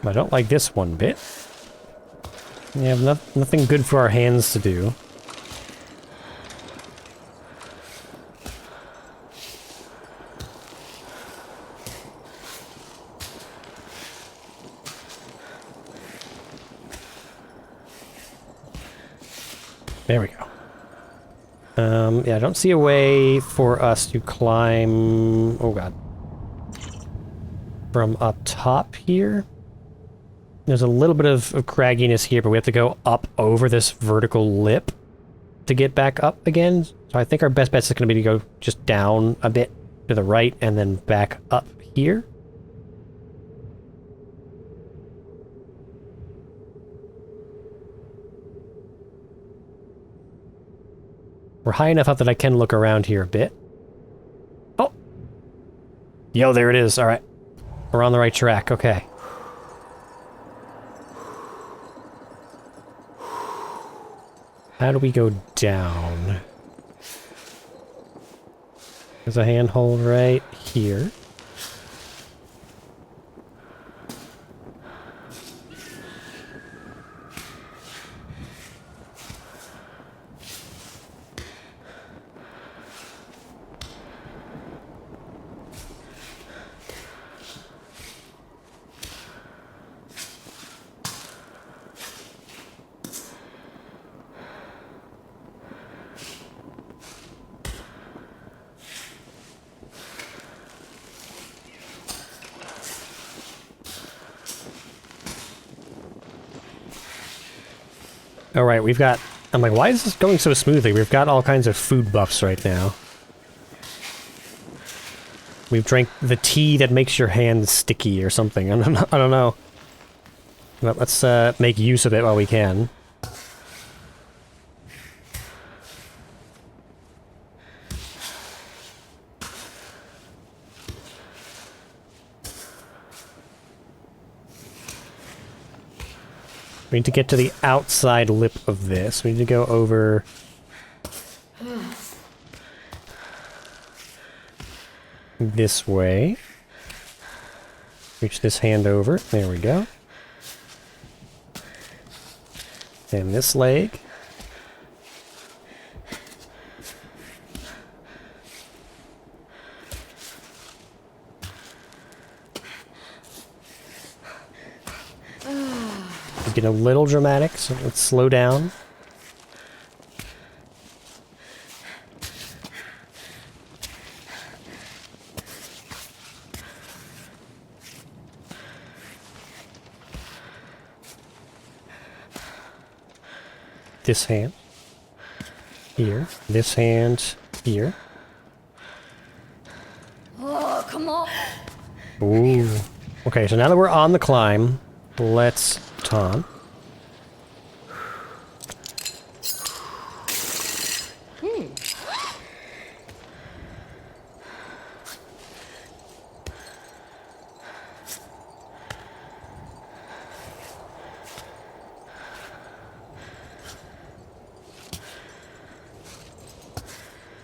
I don't like this one bit. We have nothing good for our hands to do. There we go. Yeah, I don't see a way for us to climb... Oh god. From up top here. There's a little bit of cragginess here, but we have to go up over this vertical lip to get back up again. So I think our best bet is going to be to go just down a bit to the right and then back up here. We're high enough up that I can look around here a bit. Oh! Yo, there it is. All right. We're on the right track. Okay. How do we go down? There's a handhold right here. Alright, we've got... I'm like, why is this going so smoothly? We've got all kinds of food buffs right now. We've drank the tea that makes your hands sticky or something. I don't know. But let's make use of it while we can. We need to get to the outside lip of this. We need to go over... this way. Reach this hand over. There we go. And this leg. Get a little dramatic, so let's slow down. This hand here, this hand here. Oh, come on. Ooh. Okay, so now that we're on the climb, let's taunt.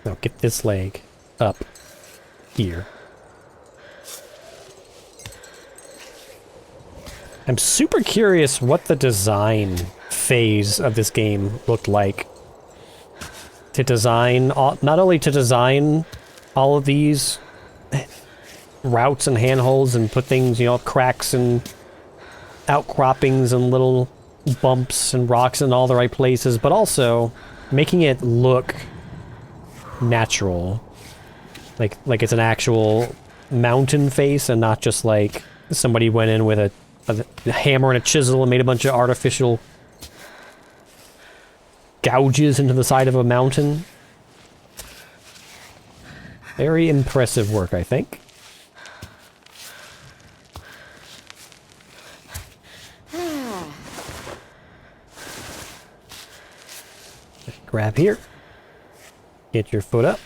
Now get this leg up here. I'm super curious what the design phase of this game looked like. To design, not only to design all of these routes and handholds and put things, you know, cracks and outcroppings and little bumps and rocks in all the right places, but also making it look natural. Like it's an actual mountain face and not just like somebody went in with a hammer and a chisel and made a bunch of artificial gouges into the side of a mountain. Very impressive work, I think. Grab here. Get your foot up.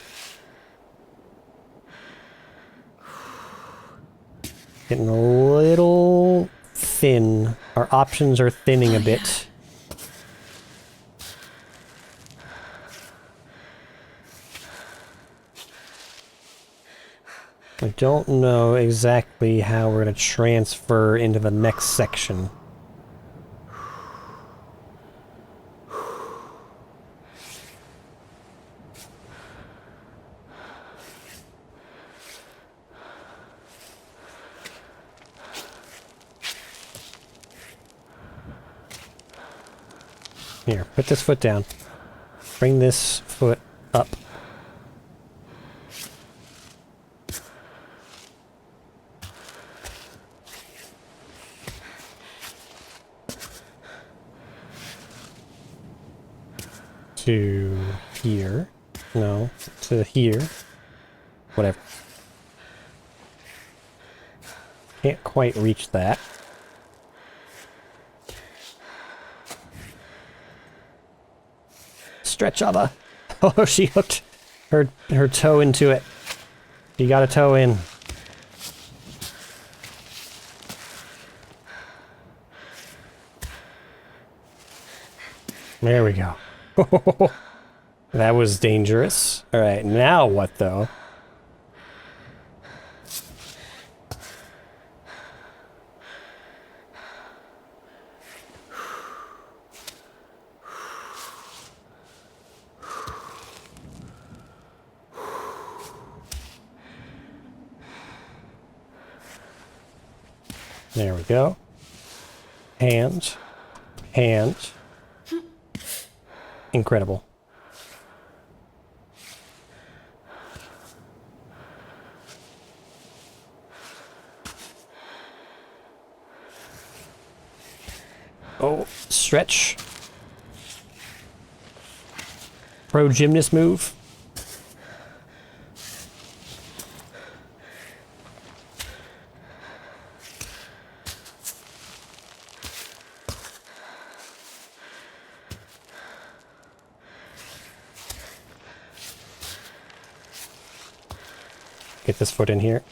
Getting a little thin. Our options are thinning a bit. I don't know exactly how we're going to transfer into the next section. Here, put this foot down. Bring this foot up. to here. No, to here. Whatever. Can't quite reach that. Stretch other. Oh, she hooked her toe into it. You got a toe in. There we go. That was dangerous. Alright, now what though? There we go. Hand. Hand. Incredible. Oh, stretch. Pro gymnast move. Get this foot in here.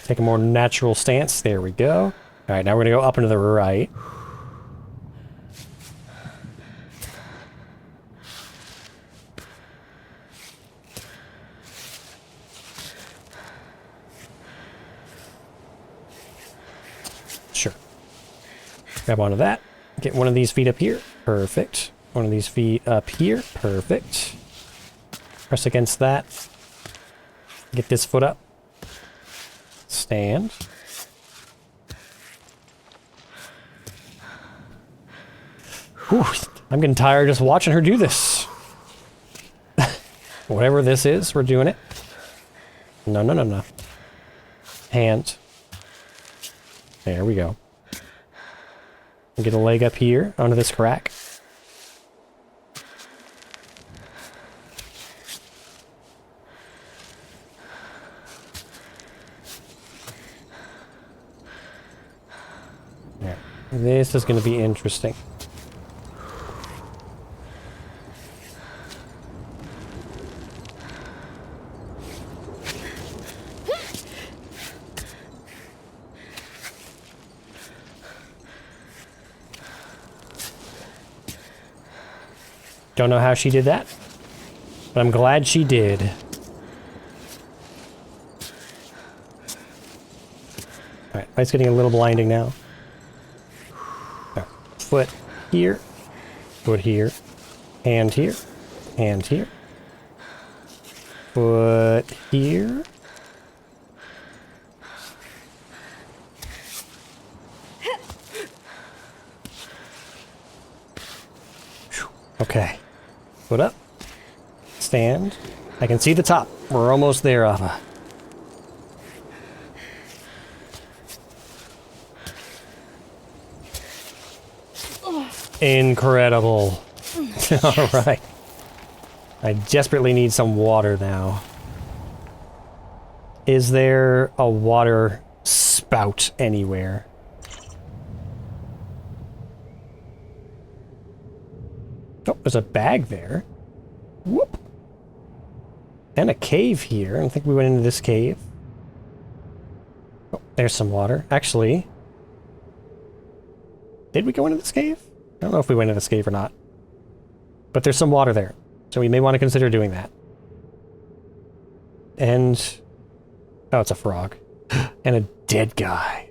Take a more natural stance. There we go. Alright, now we're gonna go up and to the right. Sure. Grab onto that. Get one of these feet up here. Perfect. One of these feet up here. Perfect. Press against that. Get this foot up. Stand. Whew, I'm getting tired just watching her do this. Whatever this is, we're doing it. No, no, no, no. Hand. There we go. Get a leg up here onto this crack. There. This is going to be interesting. Don't know how she did that, but I'm glad she did. Alright, light's getting a little blinding now. Right. Foot here, foot here, hand here, hand here, foot here. Okay. Foot up. Stand. I can see the top. We're almost there, Ava. Incredible. Alright. I desperately need some water now. Is there a water spout anywhere? Oh, there's a bag there. Whoop. And a cave here. I don't think we went into this cave. Oh, there's some water. Actually, did we go into this cave? I don't know if we went into this cave or not. But there's some water there. So we may want to consider doing that. And... oh, it's a frog. And a dead guy.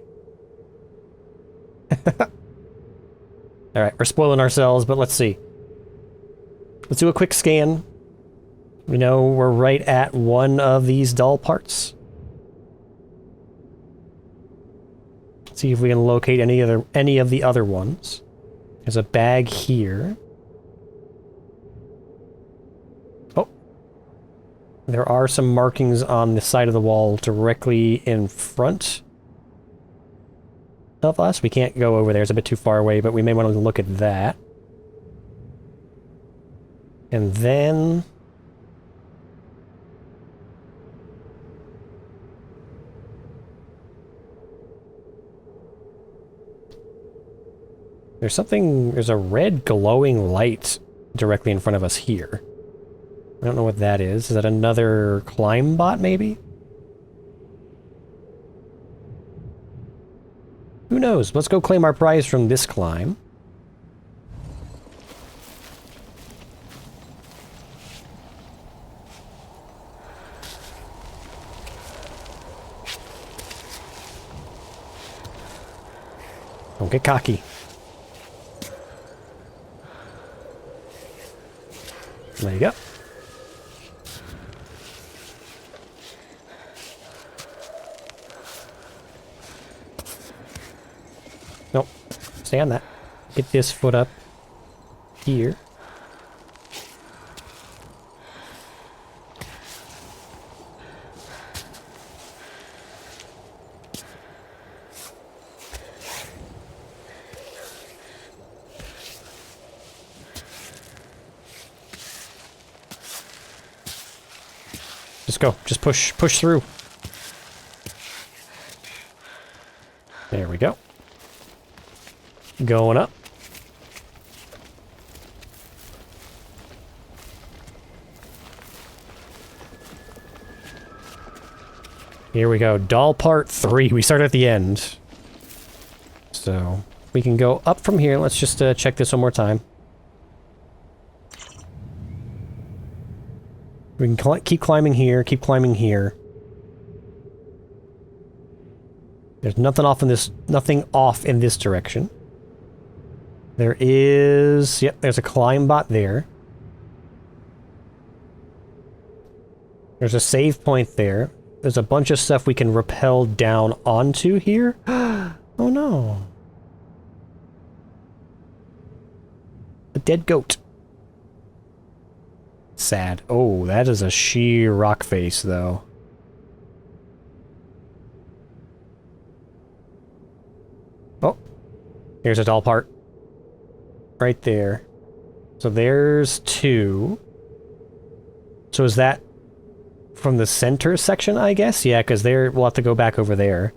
Alright, we're spoiling ourselves, but let's see. Let's do a quick scan. We know we're right at one of these doll parts. Let's see if we can locate any of the other ones. There's a bag here. Oh. There are some markings on the side of the wall directly in front of us. We can't go over there. It's a bit too far away, but we may want to look at that. And then... there's a red glowing light directly in front of us here. I don't know what that is. Is that another climb bot, maybe? Who knows? Let's go claim our prize from this climb. Don't get cocky. There you go. Nope. Stay on that. Get this foot up here. Just go. Just push through. There we go. Going up. Here we go. Doll part 3. We start at the end. So, we can go up from here. Let's just check this one more time. We can keep climbing here, keep climbing here. There's nothing off in this direction. There is... yep, there's a climb bot there. There's a save point there. There's a bunch of stuff we can rappel down onto here. Oh no. A dead goat. Sad. Oh, that is a sheer rock face, though. Oh. Here's a doll part. Right there. So there's 2. So is that from the center section, I guess? Yeah, because we'll have to go back over there.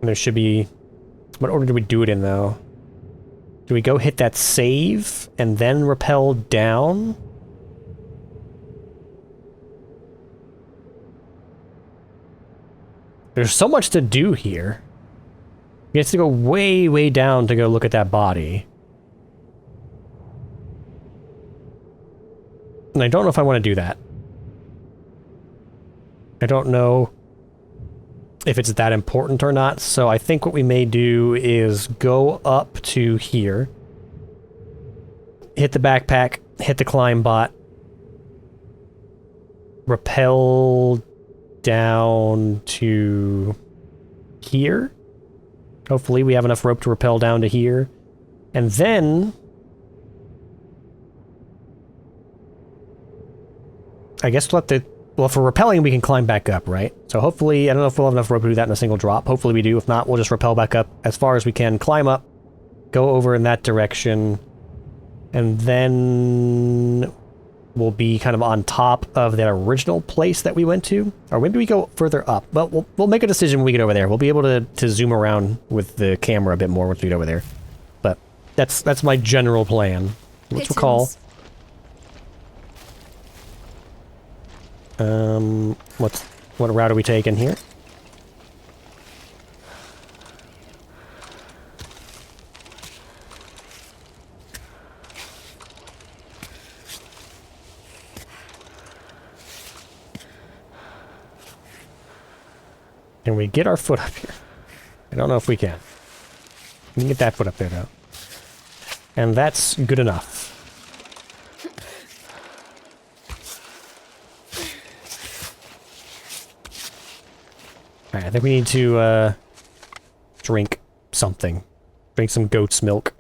And there should be... what order do we do it in, though? Do we go hit that save and then rappel down? There's so much to do here. We have to go way, way down to go look at that body. And I don't know if I want to do that. I don't know if it's that important or not, so I think what we may do is go up to here, hit the backpack, hit the climb bot, rappel down to here. Hopefully we have enough rope to rappel down to here, and then I guess we'll have to... well, for rappelling, we can climb back up, right? So hopefully, I don't know if we'll have enough rope to do that in a single drop. Hopefully we do. If not, we'll just rappel back up as far as we can, climb up, go over in that direction, and then we'll be kind of on top of that original place that we went to. Or maybe we go further up. Well, we'll make a decision when we get over there. We'll be able to zoom around with the camera a bit more once we get over there. But that's my general plan. Which we'll call... what route are we taking here? Can we get our foot up here? I don't know if we can. We can get that foot up there, though. And that's good enough. Alright, I think we need to, drink something. Drink some goat's milk.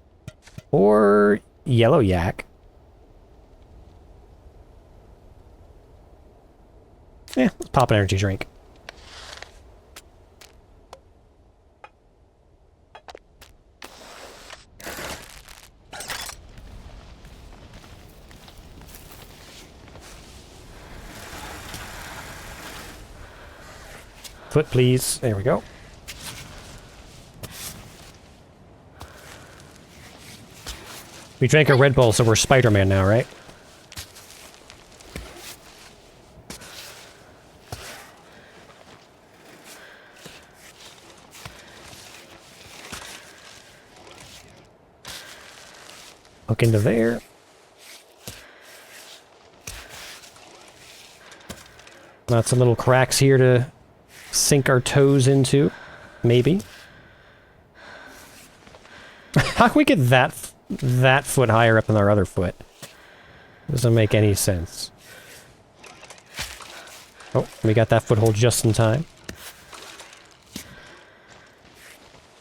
Or yellow yak. Yeah, let's pop an energy drink. Foot, please. There we go. We drank a Red Bull, so we're Spider-Man now, right? Hook into there. Got some little cracks here to sink our toes into. Maybe. How can we get that foot higher up than our other foot? Doesn't make any sense. Oh, we got that foothold just in time.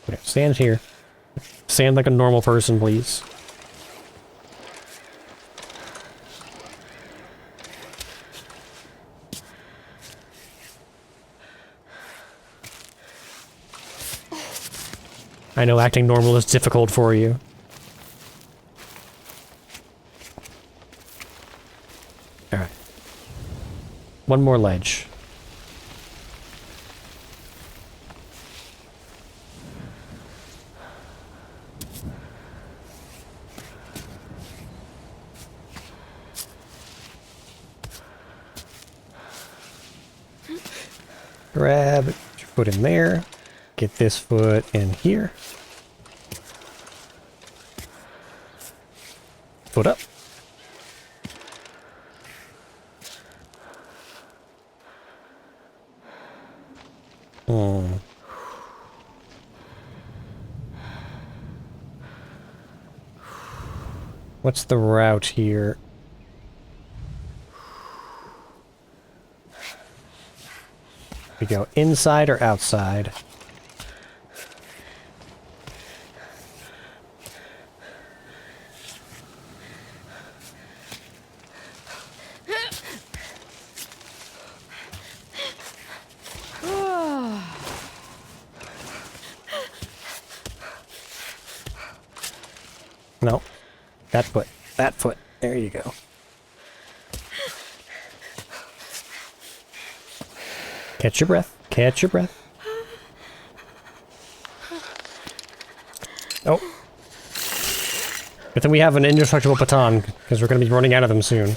Okay, stand here. Stand like a normal person, please. I know acting normal is difficult for you. Alright. One more ledge. Grab your foot in there. Get this foot in here. Foot up. What's the route here? We go inside or outside? No. That foot. That foot. There you go. Catch your breath. Catch your breath. Oh. But then we have an indestructible baton, because we're going to be running out of them soon.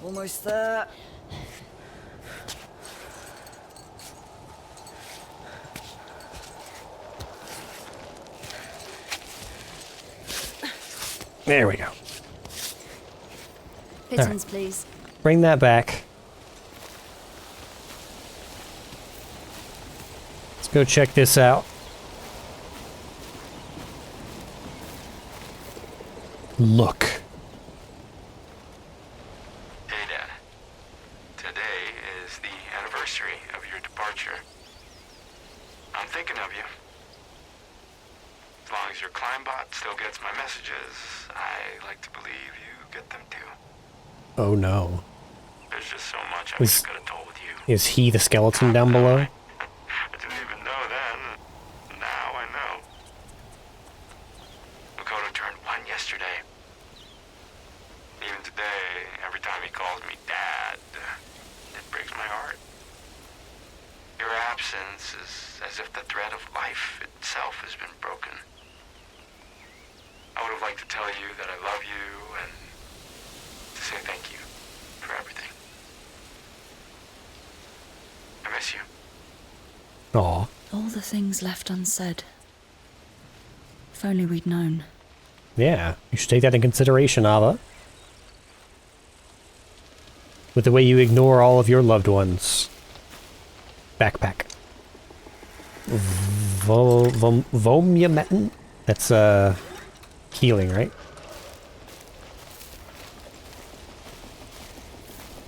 Almost there. There we go. Pitons, please. Bring that back. Let's go check this out. Look. Hey, Dad. Today is the anniversary of your departure. I'm thinking of you. As long as your Climbot still gets my messages, I like to believe you get them too. Oh no. There's just so much I wish I could have told you. Is he the skeleton down below? I didn't even know then. Now I know. Makoto turned 1 yesterday. Even today, every time he calls me Dad, it breaks my heart. Your absence is as if the thread of life itself has been broken. I would have liked to tell you that I love you and to say thank you for everything. I miss you. Aw. All the things left unsaid. If only we'd known. Yeah, you should take that in consideration, Ava. With the way you ignore all of your loved ones. Backpack. Vomiametin? That's, healing, right?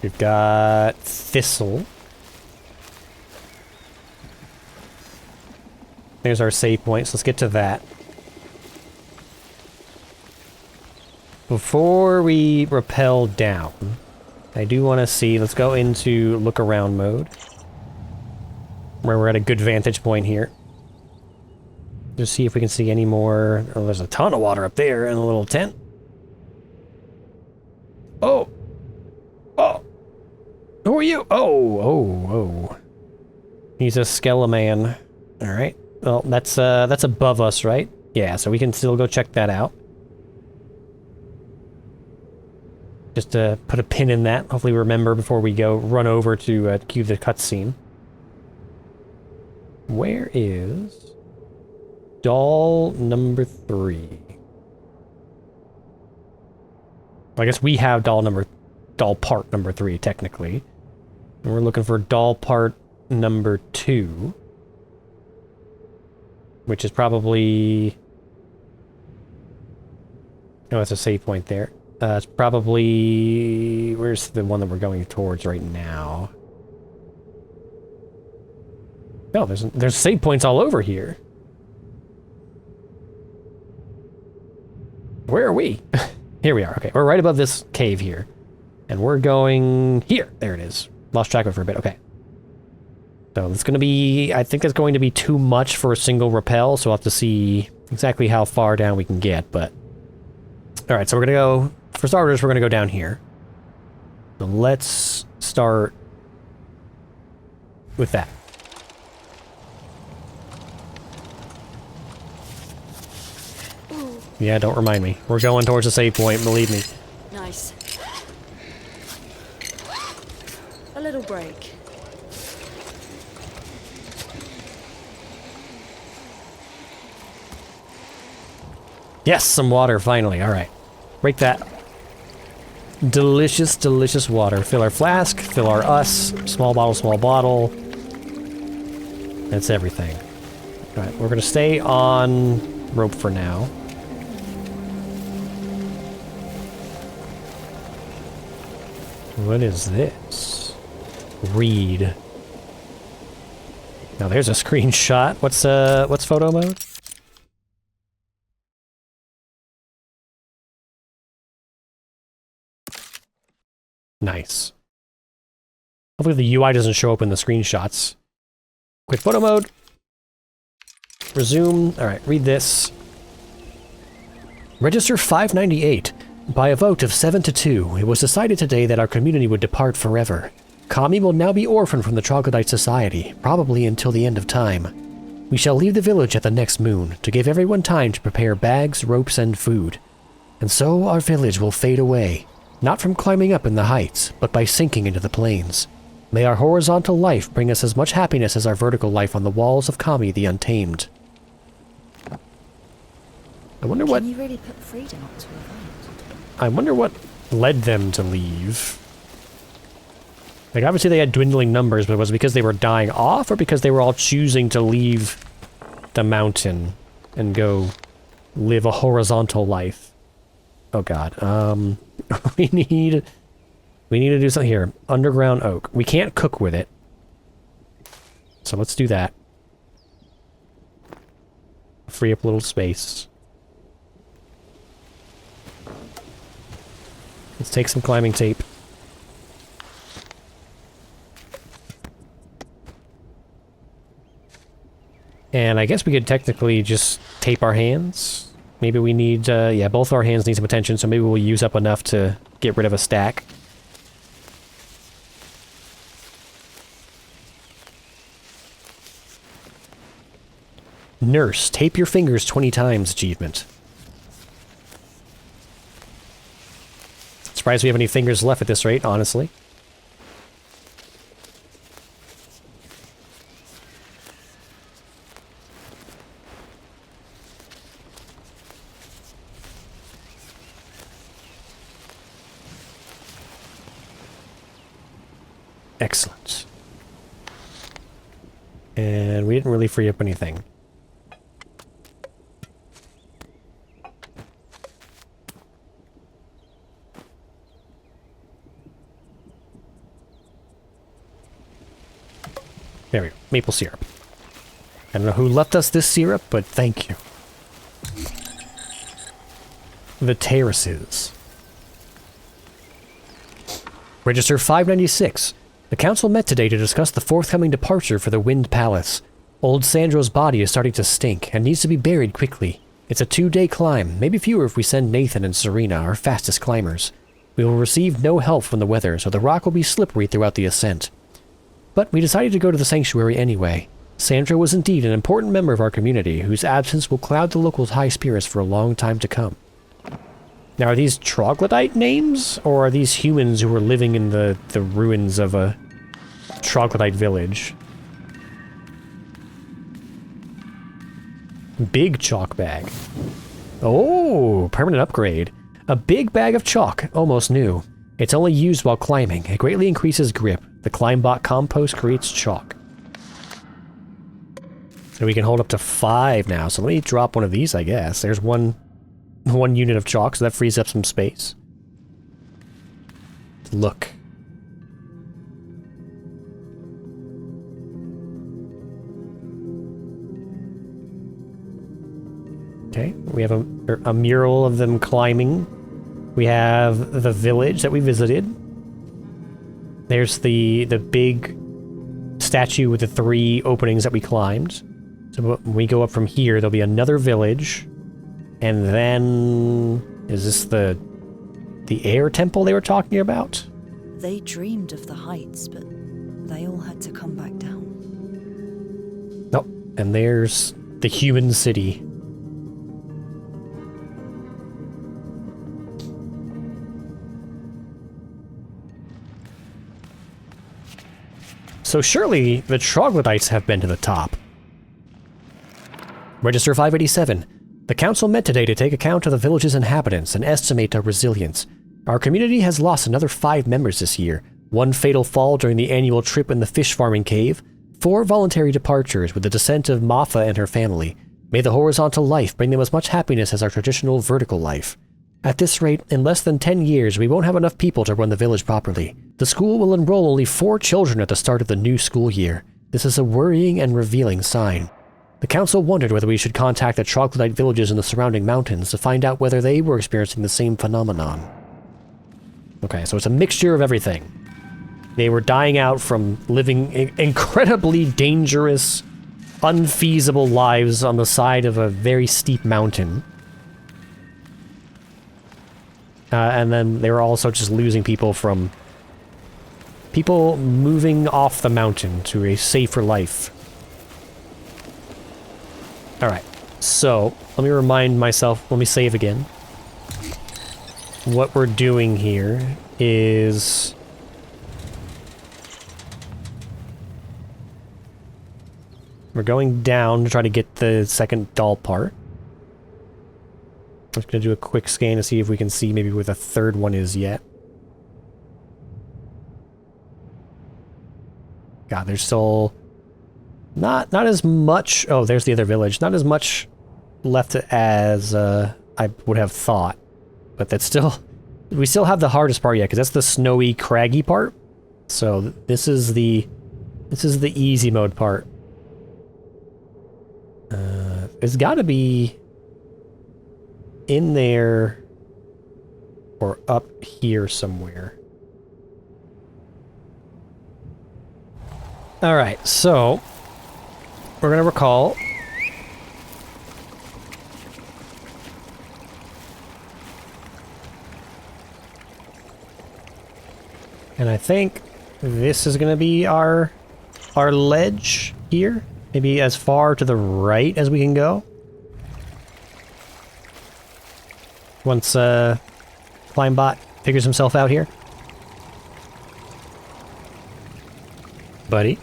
We've got Thistle. There's our save point, so let's get to that. Before we rappel down, I do want to see, let's go into look around mode. Where we're at a good vantage point here. Just see if we can see any more. Oh, there's a ton of water up there in a little tent. Oh! Oh! Who are you? Oh. He's a Skeleman. Alright. Well, that's above us, right? Yeah, so we can still go check that out. Just to put a pin in that. Hopefully remember before we go run over to cue the cutscene. Where is doll number 3? I guess we have doll part number 3, technically. And we're looking for doll part number 2. Which is probably... Oh, it's a save point there. It's probably... Where's the one that we're going towards right now? Oh, there's save points all over here. Where are we? Here we are. Okay, we're right above this cave here. And we're going here. There it is. Lost track of it for a bit. Okay. So it's going to be... I think it's going to be too much for a single rappel, so we'll have to see exactly how far down we can get, but... Alright, so we're going to go... For starters, we're going to go down here. So let's start with that. Yeah, don't remind me. We're going towards the save point, believe me. Nice. A little break. Yes, some water, finally. Alright. Break that. Delicious, delicious water. Fill our flask, fill our us. Small bottle, small bottle. That's everything. Alright, we're gonna stay on rope for now. What is this? Read. Now there's a screenshot. What's photo mode? Nice. Hopefully the UI doesn't show up in the screenshots. Quick photo mode. Resume. Alright, read this. Register 598. By a vote of 7 to 2, it was decided today that our community would depart forever. Kami will now be orphaned from the Troglodyte Society, probably until the end of time. We shall leave the village at the next moon, to give everyone time to prepare bags, ropes, and food. And so our village will fade away. Not from climbing up in the heights, but by sinking into the plains. May our horizontal life bring us as much happiness as our vertical life on the walls of Kami the Untamed. I wonder what... Can you really put freedom up to a vote? I wonder what led them to leave. Like, obviously they had dwindling numbers, but was it because they were dying off, or because they were all choosing to leave the mountain and go live a horizontal life? Oh god, we need to do something here. Underground oak. We can't cook with it. So let's do that. Free up a little space. Let's take some climbing tape. And I guess we could technically just tape our hands. Maybe we need, yeah, both of our hands need some attention, so maybe we'll use up enough to get rid of a stack. Nurse, tape your fingers 20 times achievement. Surprised we have any fingers left at this rate, honestly. Excellent. And we didn't really free up anything. There we go. Maple syrup. I don't know who left us this syrup, but thank you. The terraces. Register 596. The council met today to discuss the forthcoming departure for the Wind Palace. Old Sandro's body is starting to stink and needs to be buried quickly. It's a 2-day climb, maybe fewer if we send Nathan and Serena, our fastest climbers. We will receive no help from the weather, so the rock will be slippery throughout the ascent. But we decided to go to the sanctuary anyway. Sandra was indeed an important member of our community, whose absence will cloud the locals' high spirits for a long time to come. Now, are these troglodyte names, or are these humans who were living in the ruins of a troglodyte village? Big chalk bag. Oh, permanent upgrade. A big bag of chalk, almost new. It's only used while climbing. It greatly increases grip. The Climbot compost creates chalk. So we can hold up to 5 now. So let me drop one of these, I guess. There's one unit of chalk, so that frees up some space. Look. Okay, we have a mural of them climbing. We have the village that we visited. There's the big statue with the 3 openings that we climbed. So when we go up from here, there'll be another village. And then... is this the air temple they were talking about? They dreamed of the heights, but they all had to come back down. Oh, and there's the human city. So surely the troglodytes have been to the top. Register 587. The council met today to take account of the village's inhabitants and estimate our resilience. Our community has lost another 5 members this year. 1 fatal fall during the annual trip in the fish farming cave. 4 voluntary departures with the descent of Martha and her family. May the horizontal life bring them as much happiness as our traditional vertical life. At this rate, in less than 10 years, we won't have enough people to run the village properly. The school will enroll only 4 children at the start of the new school year. This is a worrying and revealing sign. The council wondered whether we should contact the troglodyte villages in the surrounding mountains to find out whether they were experiencing the same phenomenon. Okay, so it's a mixture of everything. They were dying out from living incredibly dangerous, unfeasible lives on the side of a very steep mountain. And then they were also just losing people from people moving off the mountain to a safer life. Alright, so let me remind myself, let me save again. What we're doing here is... we're going down to try to get the second doll part. I'm just going to do a quick scan to see if we can see maybe where the third one is yet. God, there's still not as much... oh, there's the other village. Not as much left as I would have thought. But that's still... we still have the hardest part yet, because that's the snowy, craggy part. So this is the easy mode part. It's got to be in there or up here somewhere. Alright, so we're going to recall and I think this is going to be our ledge here. Maybe as far to the right as we can go. Once Climbot figures himself out here. Buddy.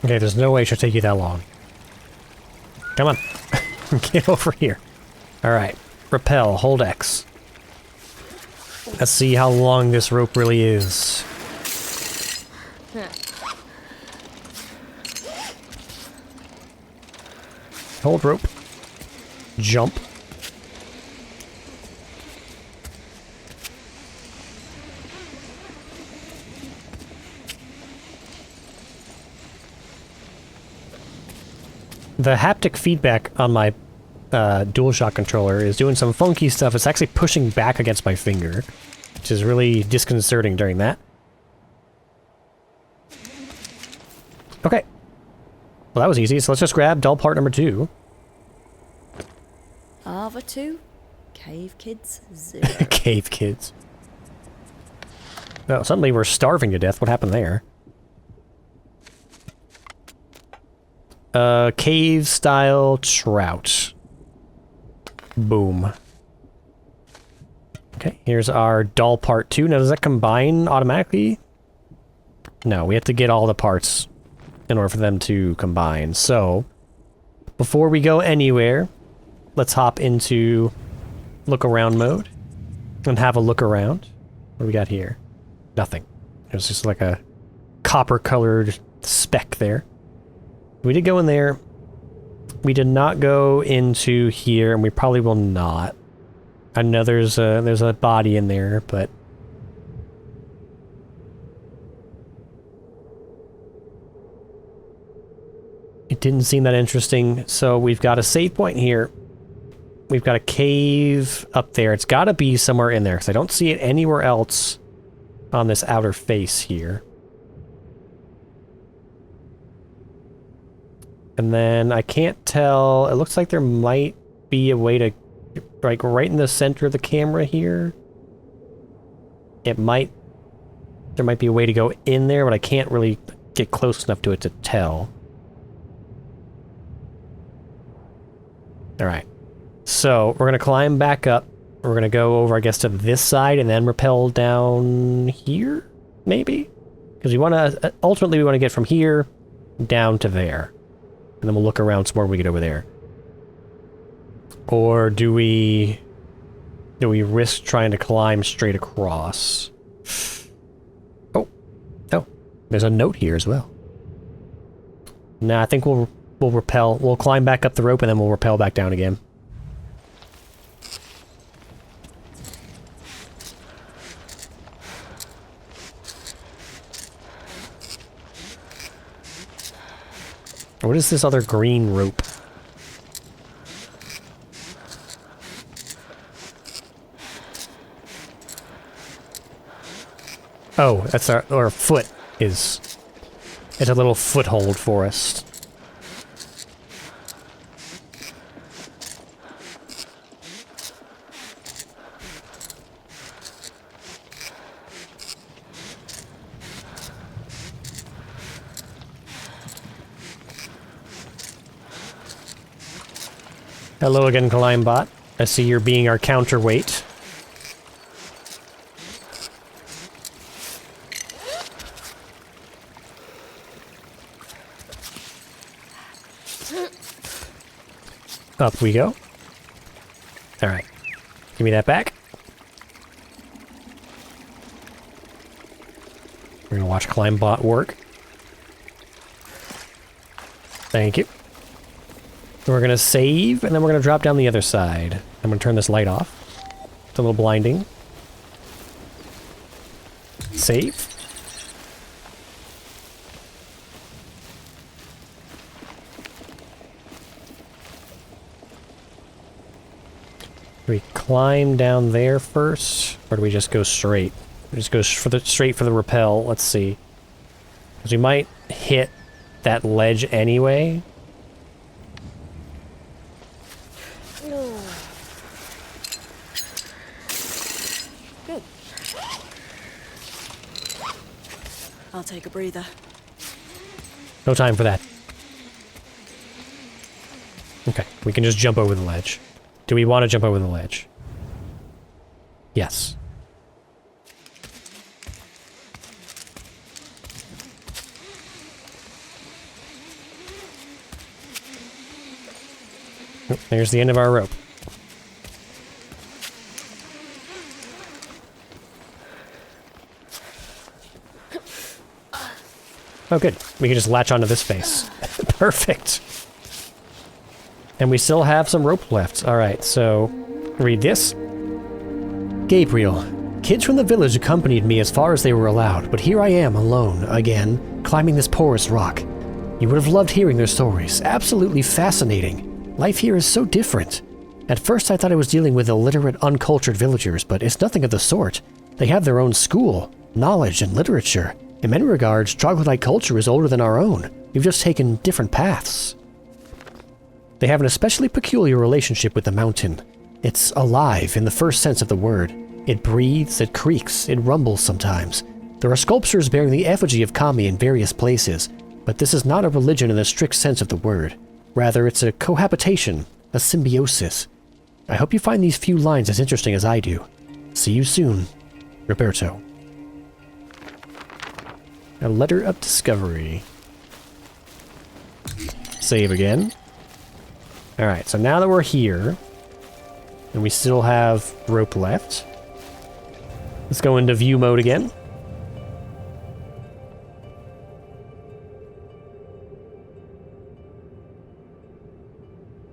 Okay, there's no way it should take you that long. Come on. Get over here. Alright. Rappel. Hold X. Let's see how long this rope really is. Hold rope. Jump. The haptic feedback on my DualShock controller is doing some funky stuff. It's actually pushing back against my finger, which is really disconcerting during that. Okay. Well, that was easy, so let's just grab doll part number 2. Other 2? Cave kids? 0. Cave kids. Oh, suddenly we're starving to death. What happened there? Cave-style trout. Boom. Okay, here's our doll part 2. Now, does that combine automatically? No, we have to get all the parts in order for them to combine. So, before we go anywhere, let's hop into look around mode and have a look around. What do we got here? Nothing. There's just like a copper-colored speck there. We did go in there. We did not go into here, and we probably will not. I know there's a body in there, but it didn't seem that interesting. So we've got a save point here. We've got a cave up there. It's got to be somewhere in there, because I don't see it anywhere else on this outer face here. And then I can't tell. It looks like there might be a way to, like, right in the center of the camera here. There might be a way to go in there, but I can't really get close enough to it to tell. Alright. So, we're going to climb back up. We're going to go over, I guess, to this side and then rappel down here? Maybe? Because we want to, ultimately we want to get from here down to there. And then we'll look around some more when we get over there. Or do we risk trying to climb straight across? Oh. Oh. There's a note here as well. Nah, I think we'll rappel. We'll climb back up the rope and then we'll rappel back down again. What is this other green rope? Oh, that's our foot is... It's a little foothold for us. Hello again, Climbot. I see you're being our counterweight. Up we go. Alright. Give me that back. We're gonna watch Climbot work. Thank you. We're gonna save, and then we're gonna drop down the other side. I'm gonna turn this light off. It's a little blinding. Save. Do we climb down there first, or do we just go straight? We just go straight for the rappel. Let's see. Because we might hit that ledge anyway. Good. I'll take a breather. No time for that. Okay, we can just jump over the ledge. Do we want to jump over the ledge? Yes. Oh, there's the end of our rope. Oh, good. We can just latch onto this face. Perfect. And we still have some rope left. Alright, so read this. Gabriel. Kids from the village accompanied me as far as they were allowed, but here I am, alone, again, climbing this porous rock. You would have loved hearing their stories. Absolutely fascinating. Life here is so different. At first I thought I was dealing with illiterate, uncultured villagers, but it's nothing of the sort. They have their own school, knowledge, and literature. In many regards, Troglodyte culture is older than our own. You've just taken different paths. They have an especially peculiar relationship with the mountain. It's alive in the first sense of the word. It breathes, it creaks, it rumbles sometimes. There are sculptures bearing the effigy of Kami in various places, but this is not a religion in the strict sense of the word. Rather, it's a cohabitation, a symbiosis. I hope you find these few lines as interesting as I do. See you soon, Roberto. A letter of discovery. Save again. Alright, so now that we're here, and we still have rope left, let's go into view mode again.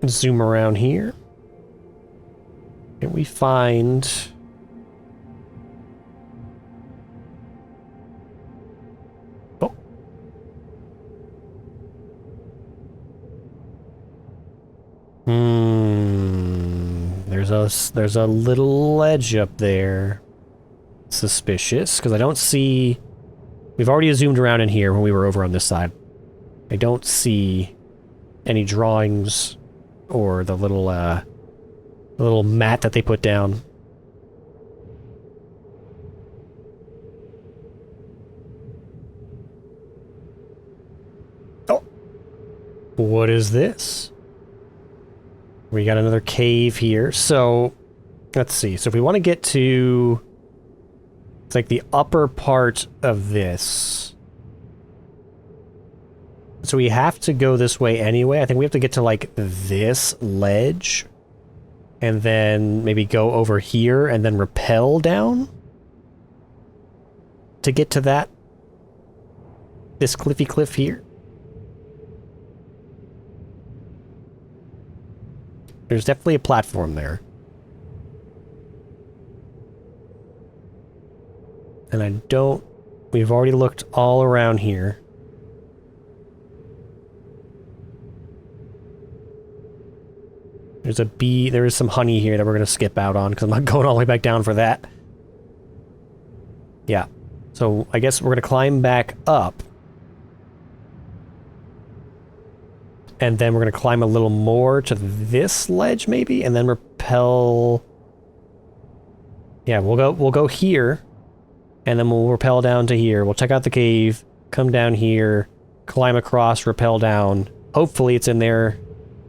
Zoom around here. Can we find... Oh. There's a little ledge up there. Suspicious, because I don't see... We've already zoomed around in here when we were over on this side. I don't see any drawings or the little mat that they put down. Oh! What is this? We got another cave here. So, let's see. So if we want to get to... It's like the upper part of this. So we have to go this way anyway. I think we have to get to, like, this ledge. And then maybe go over here and then rappel down? To get to that? This cliffy cliff here? There's definitely a platform there. And I don't... We've already looked all around here. There's a bee, there is some honey here that we're going to skip out on, because I'm not going all the way back down for that. Yeah. So, I guess we're going to climb back up. And then we're going to climb a little more to this ledge, maybe? And then rappel... Yeah, we'll go here. And then we'll rappel down to here. We'll check out the cave, come down here, climb across, rappel down. Hopefully it's in there.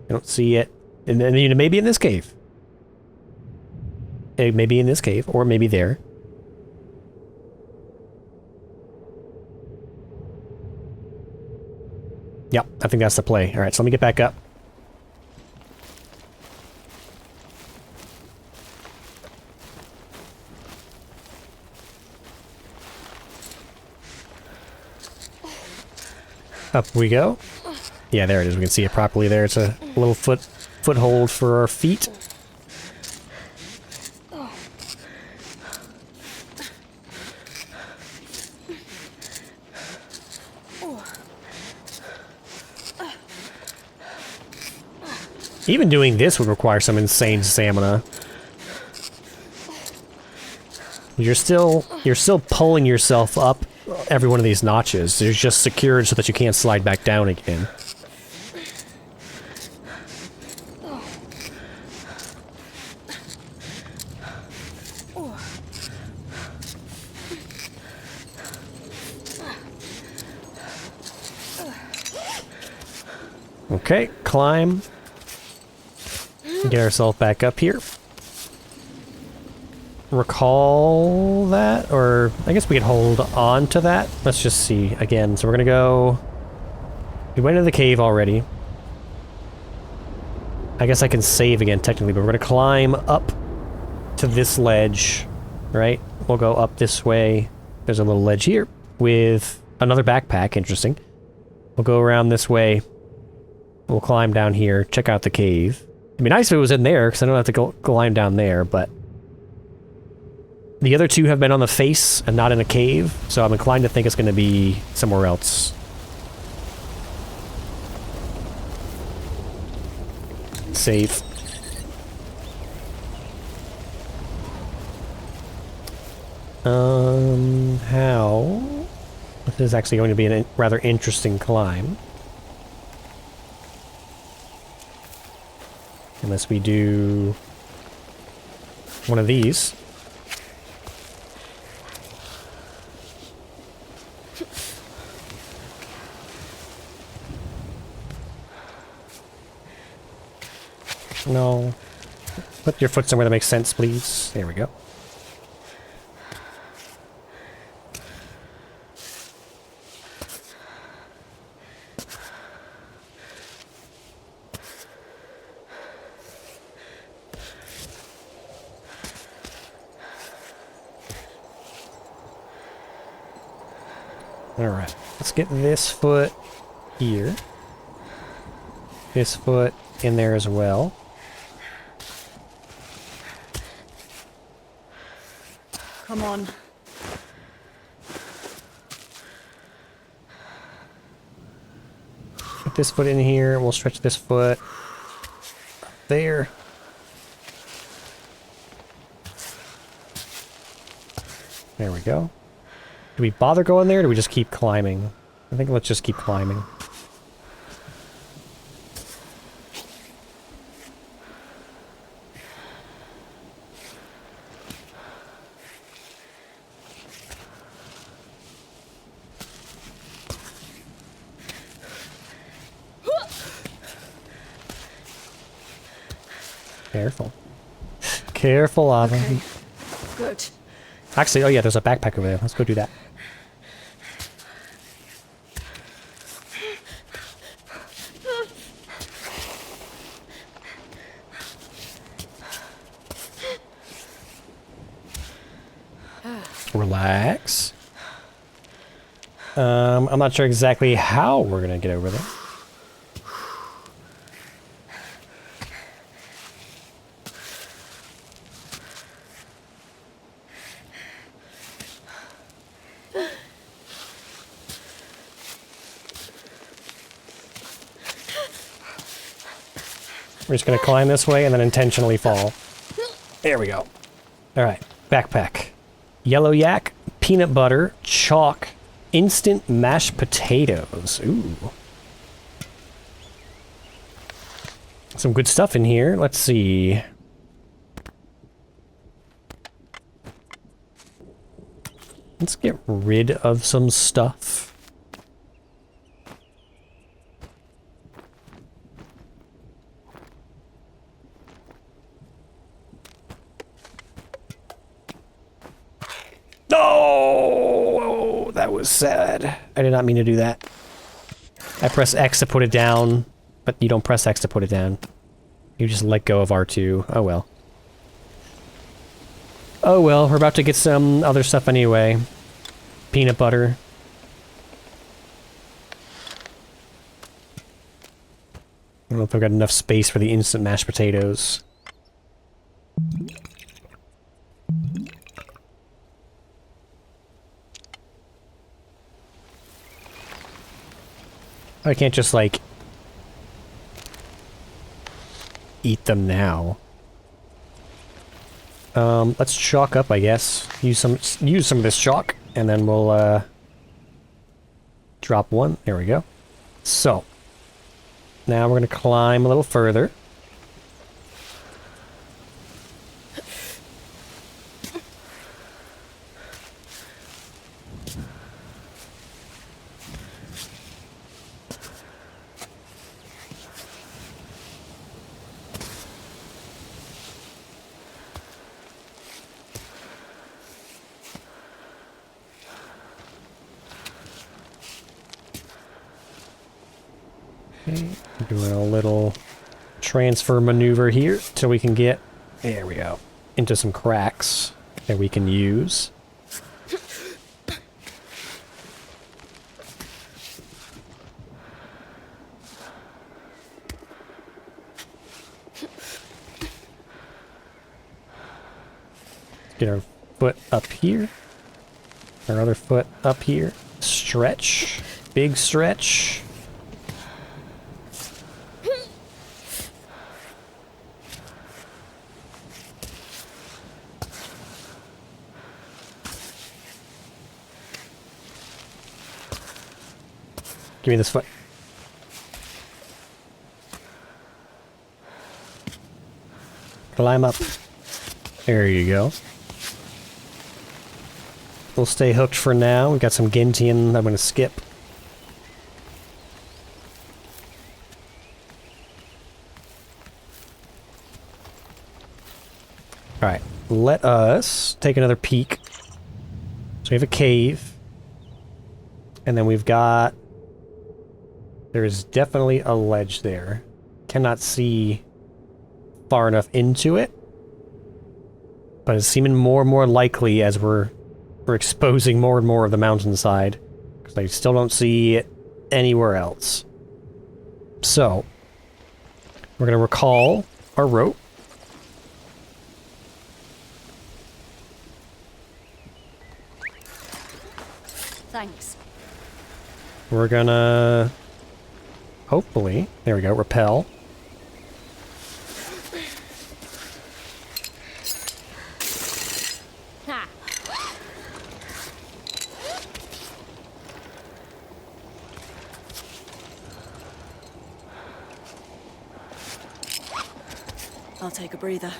I don't see it. And then it may be in this cave. It may be in this cave, or maybe there. Yep, I think that's the play. Alright, so let me get back up. Up we go. Yeah, there it is. We can see it properly there. It's a little foothold for our feet. Even doing this would require some insane stamina. You're still pulling yourself up every one of these notches. They're just secured so that you can't slide back down again. Okay, climb. Get ourselves back up here. Recall that, or I guess we could hold on to that. Let's just see again. So we're gonna go... We went into the cave already. I guess I can save again technically, but we're gonna climb up to this ledge, right? We'll go up this way. There's a little ledge here with another backpack. Interesting. We'll go around this way. We'll climb down here, check out the cave. It'd be nice if it was in there, because I don't have to go climb down there, but... The other two have been on the face and not in a cave, so I'm inclined to think it's going to be somewhere else. Save. How? This is actually going to be a rather interesting climb. Unless we do one of these. No. Put your foot somewhere that makes sense, please. There we go. Alright, let's get this foot here. This foot in there as well. Come on. Put this foot in here, and we'll stretch this foot up there. There we go. Do we bother going there, or do we just keep climbing? I think let's just keep climbing. Careful. Careful, Lava. Okay. Good. Actually, oh yeah, there's a backpack over there. Let's go do that. Relax. I'm not sure exactly how we're gonna get over there. We're just gonna climb this way and then intentionally fall. There we go. Alright, backpack. Yellow yak, peanut butter, chalk, instant mashed potatoes. Ooh. Some good stuff in here. Let's see. Let's get rid of some stuff. Oh, that was sad. I did not mean to do that. I press X to put it down, but you don't press X to put it down. You just let go of R2. Oh well. Oh well, we're about to get some other stuff anyway. Peanut butter. I don't know if I've got enough space for the instant mashed potatoes. I can't just, like, eat them now. Let's chalk up, I guess. Use some of this chalk, and then we'll, drop one. There we go. So, now we're gonna climb a little further. Doing a little transfer maneuver here till we can get, there we go, into some cracks that we can use. Get our foot up here. Our other foot up here. Stretch. Big stretch. Give me this foot. Climb up. There you go. We'll stay hooked for now. We've got some Gentian I'm going to skip. Alright, let us take another peek. So we have a cave. And then we've got... There is definitely a ledge there. Cannot see far enough into it. But it's seeming more and more likely as we're exposing more and more of the mountainside. Because I still don't see it anywhere else. So, we're going to recall our rope. Thanks. We're gonna... hopefully... there we go, rappel. Ha. I'll take a breather.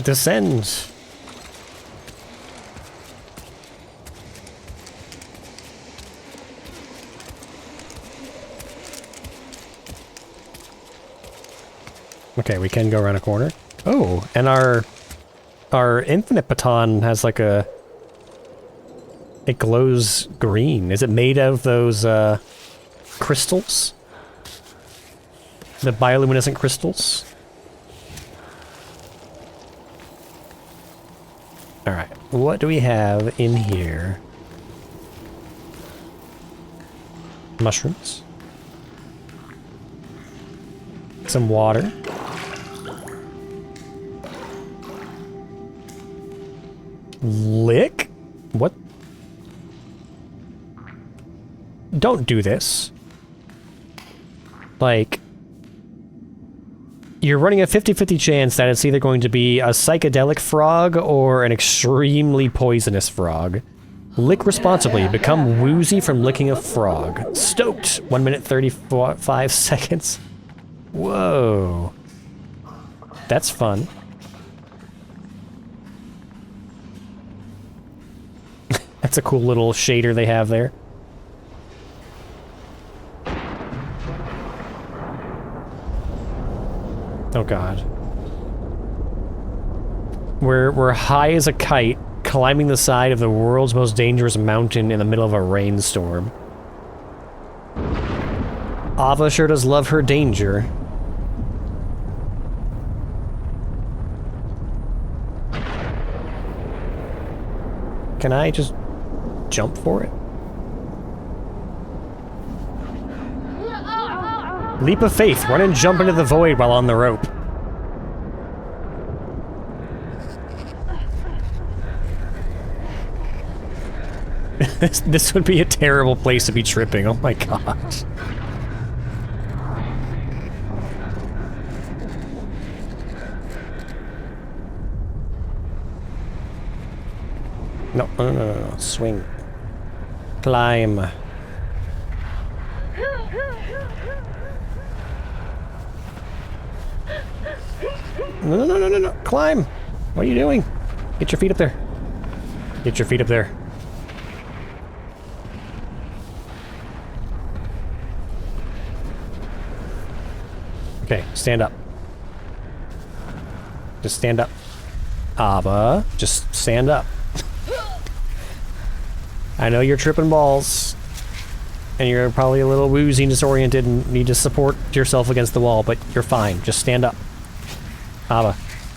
Descend. Okay, we can go around a corner. Oh, and our infinite baton has like a... it glows green. Is it made out of those crystals? The bioluminescent crystals? Alright, what do we have in here? Mushrooms. Some water. Lick? What? Don't do this. Like... You're running a 50-50 chance that it's either going to be a psychedelic frog or an extremely poisonous frog. Lick responsibly. Become woozy from licking a frog. Stoked! 1 minute 35 seconds. Whoa. That's fun. That's a cool little shader they have there. Oh god. We're high as a kite, climbing the side of the world's most dangerous mountain in the middle of a rainstorm. Ava sure does love her danger. Can I just jump for it? Leap of faith. Run and jump into the void while on the rope. This would be a terrible place to be tripping. Oh my gosh. No. Swing. Climb. No. Climb. What are you doing? Get your feet up there. Get your feet up there. Okay, stand up. Just stand up. Ava, just stand up. I know you're tripping balls. And you're probably a little woozy and disoriented and need to support yourself against the wall, but you're fine. Just stand up. Ava,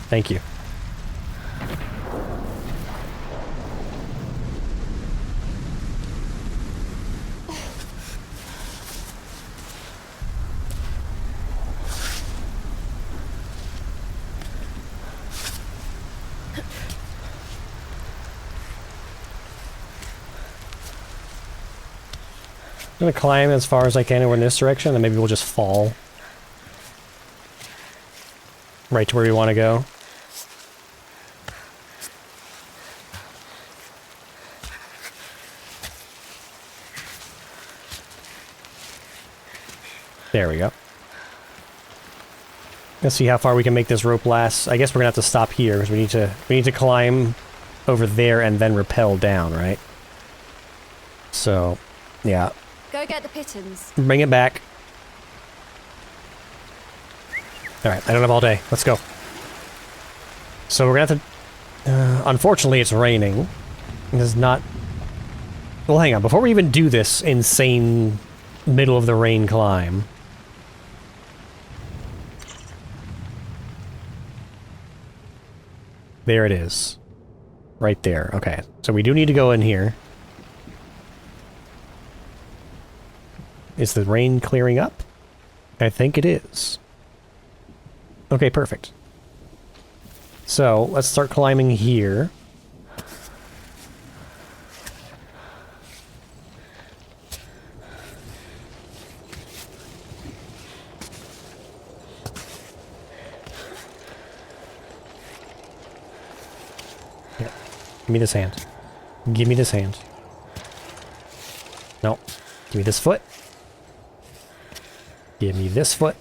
thank you. I'm gonna climb as far as I can over in this direction, and maybe we'll just fall. Right to where we want to go. There we go. Let's see how far we can make this rope last. I guess we're gonna have to stop here because we need to climb over there and then rappel down, right? So, yeah. Go get the pitons. Bring it back. Alright, I don't have all day. Let's go. So we're gonna have to... unfortunately, it's raining. It's not... Well, hang on. Before we even do this insane middle of the rain climb... There it is. Right there. Okay. So we do need to go in here. Is the rain clearing up? I think it is. Okay, perfect. So, let's start climbing here. Yeah. Give me this hand. Give me this hand. No. Give me this foot. Give me this foot.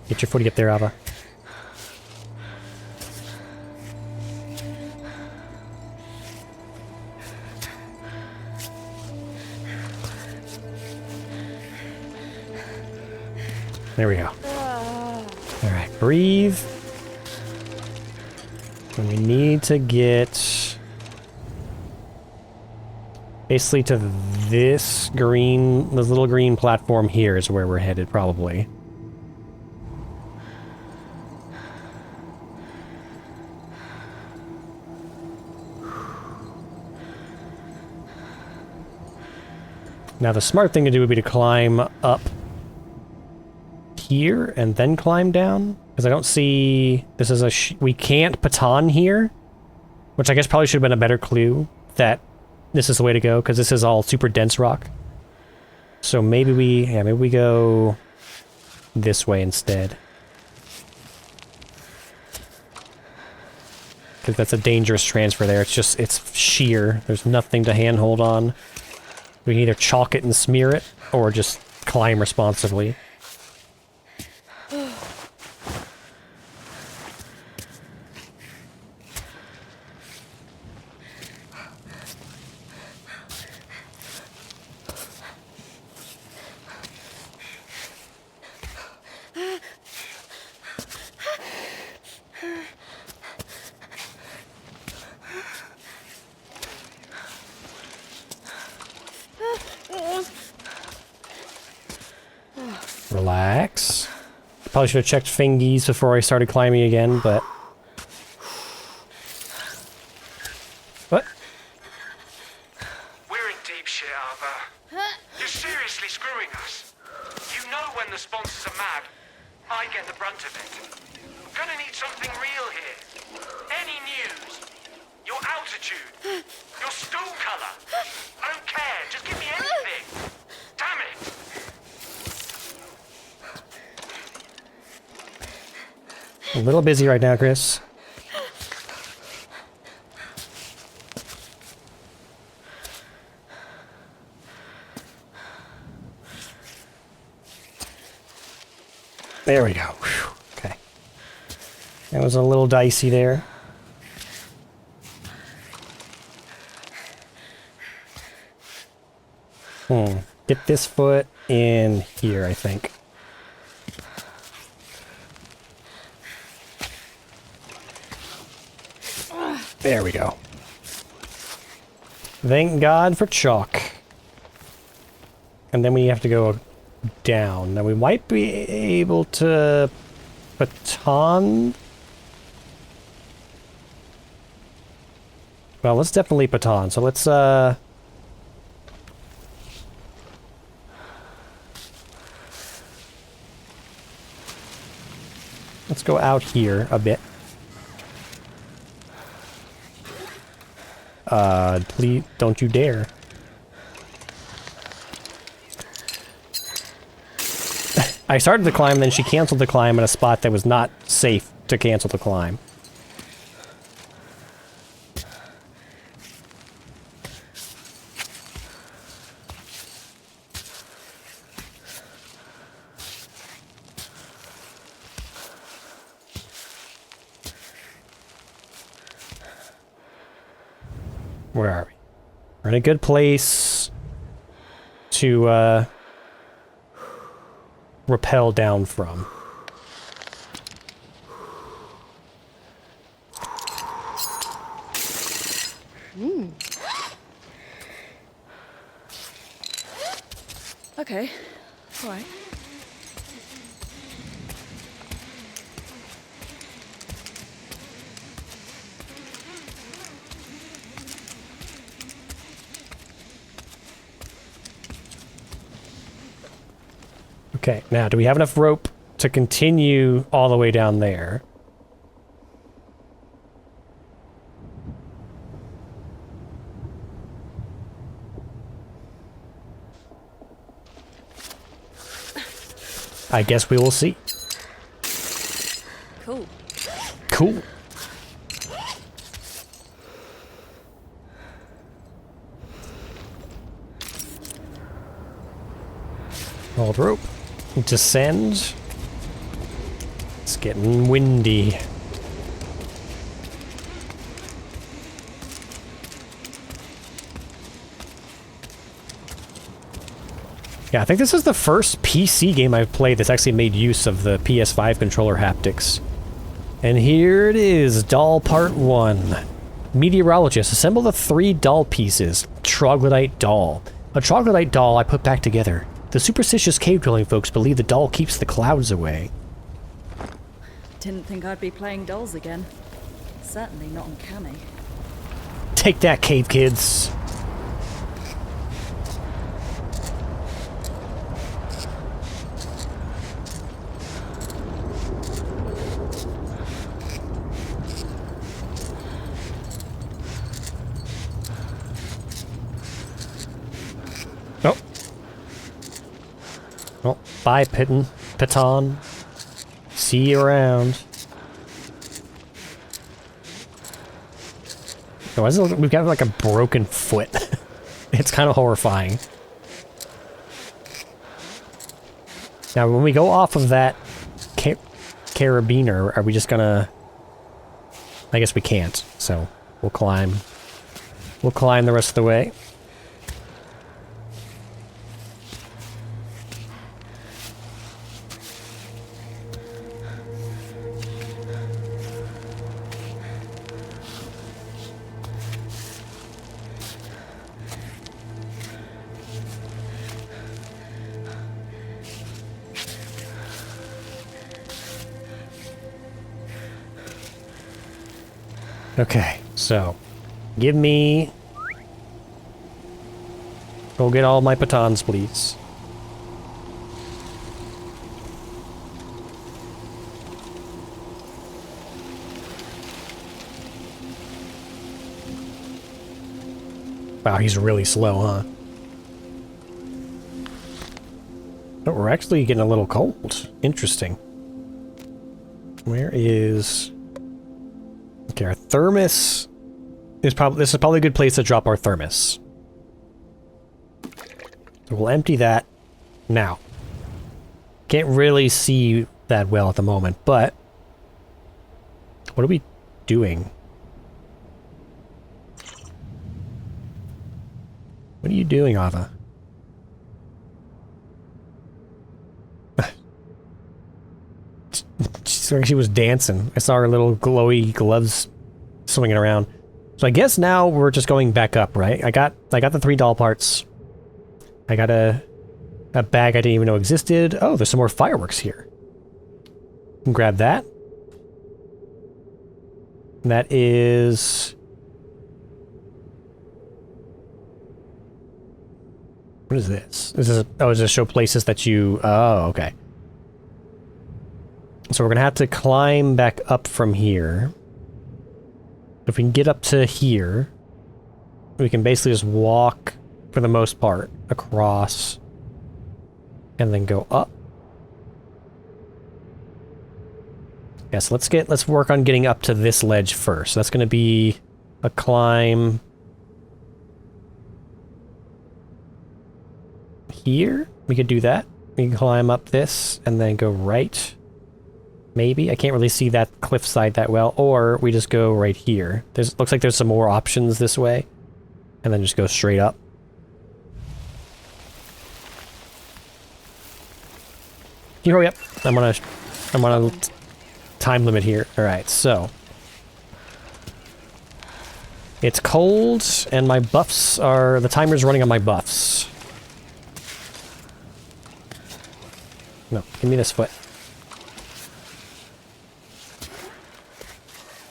Get your footy up there, Ava. There we go. Alright, breathe. And we need to get... basically to this little green platform here is where we're headed, probably. Now the smart thing to do would be to climb up here and then climb down. Because I don't see... This is a... we can't Piton here. Which I guess probably should have been a better clue that this is the way to go. Because this is all super dense rock. So maybe we... yeah, maybe we go this way instead. Because that's a dangerous transfer there. It's just... it's sheer. There's nothing to handhold on. We can either chalk it and smear it, or just climb responsibly. Relax. Probably should have checked fingies before I started climbing again, but... What? We're in deep shit, Ava. You're seriously screwing us. You know when the sponsors are mad, I get the brunt of it. I'm gonna need something real here. Any news? Your altitude? Your stool color? I don't care. Just give me anything. Damn it! A little busy right now, Chris. There we go. Whew. Okay. That was a little dicey there. Get this foot in here, I think. There we go. Thank God for chalk. And then we have to go down. Now we might be able to... Piton? Well, let's definitely Piton. So let's, let's go out here a bit. Please, don't you dare. I started the climb, then she canceled the climb in a spot that was not safe to cancel the climb. Where are we? We're in a good place to rappel down from. Okay. All right. Okay, now, do we have enough rope to continue all the way down there? I guess we will see. Cool. Cool. Hold rope. Descend. It's getting windy. Yeah, I think this is the first PC game I've played that's actually made use of the PS5 controller haptics. And here it is, Doll Part 1. Meteorologist, assemble the 3 doll pieces. Troglodyte Doll. A Troglodyte doll I put back together. The superstitious cave-dwelling folks believe the doll keeps the clouds away. Didn't think I'd be playing dolls again. Certainly not uncanny. Take that, cave kids. Oh. Well, bye, Piton. See you around. Oh, we've got like a broken foot. It's kind of horrifying. Now, when we go off of that carabiner, are we just gonna... I guess we can't, so we'll climb. We'll climb the rest of the way. Okay, so give me... Go get all my pitons, please. Wow, he's really slow, huh? But we're actually getting a little cold. Interesting. Where is... Okay, our thermos is probably... This is probably a good place to drop our thermos. So we'll empty that now. Can't really see that well at the moment, but... What are we doing? What are you doing, Ava? She was dancing. I saw her little glowy gloves swinging around. So I guess now we're just going back up, right? I got the 3 doll parts. I got a bag I didn't even know existed. Oh, there's some more fireworks here. Can grab that. And that is... What is this? This is... Oh, does it show places that you... Oh, okay. So we're gonna have to climb back up from here. If we can get up to here, we can basically just walk, for the most part, across, and then go up. Yeah, so let's work on getting up to this ledge first. That's gonna be a climb here. We could do that. We can climb up this and then go right. Maybe. I can't really see that cliffside that well. Or we just go right here. Looks like there's some more options this way. and then just go straight up. Can you hurry up? I'm on a time limit here. Alright, so. It's cold, and my buffs are... The timer's running on my buffs. No, give me this foot.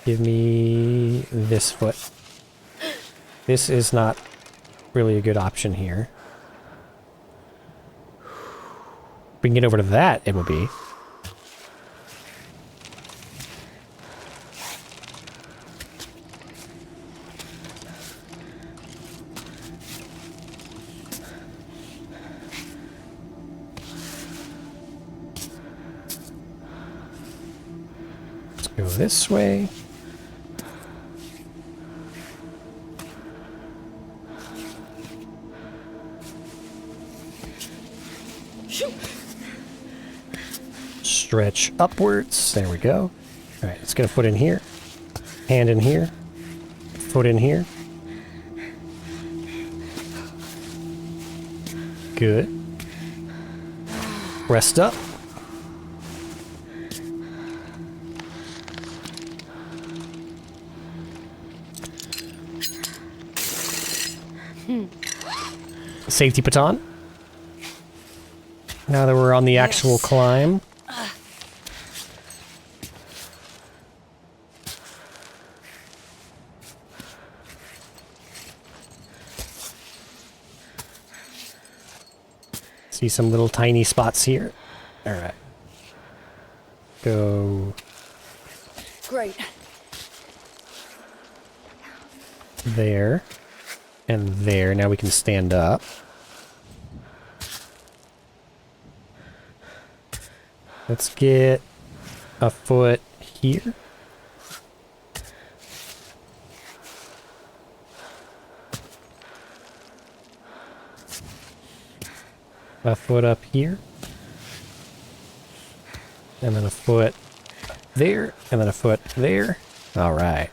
Give me this foot. This is not really a good option here. If we can get over to that, it would be. Let's go this way. Stretch upwards. There we go. Alright, let's get a foot in here. Hand in here. Foot in here. Good. Rest up. Safety baton. Now that we're on the actual climb. See some little tiny spots here. Alright. Go Great. there. And there. Now we can stand up. Let's get a foot here. A foot up here. And then a foot there. And then a foot there. Alright.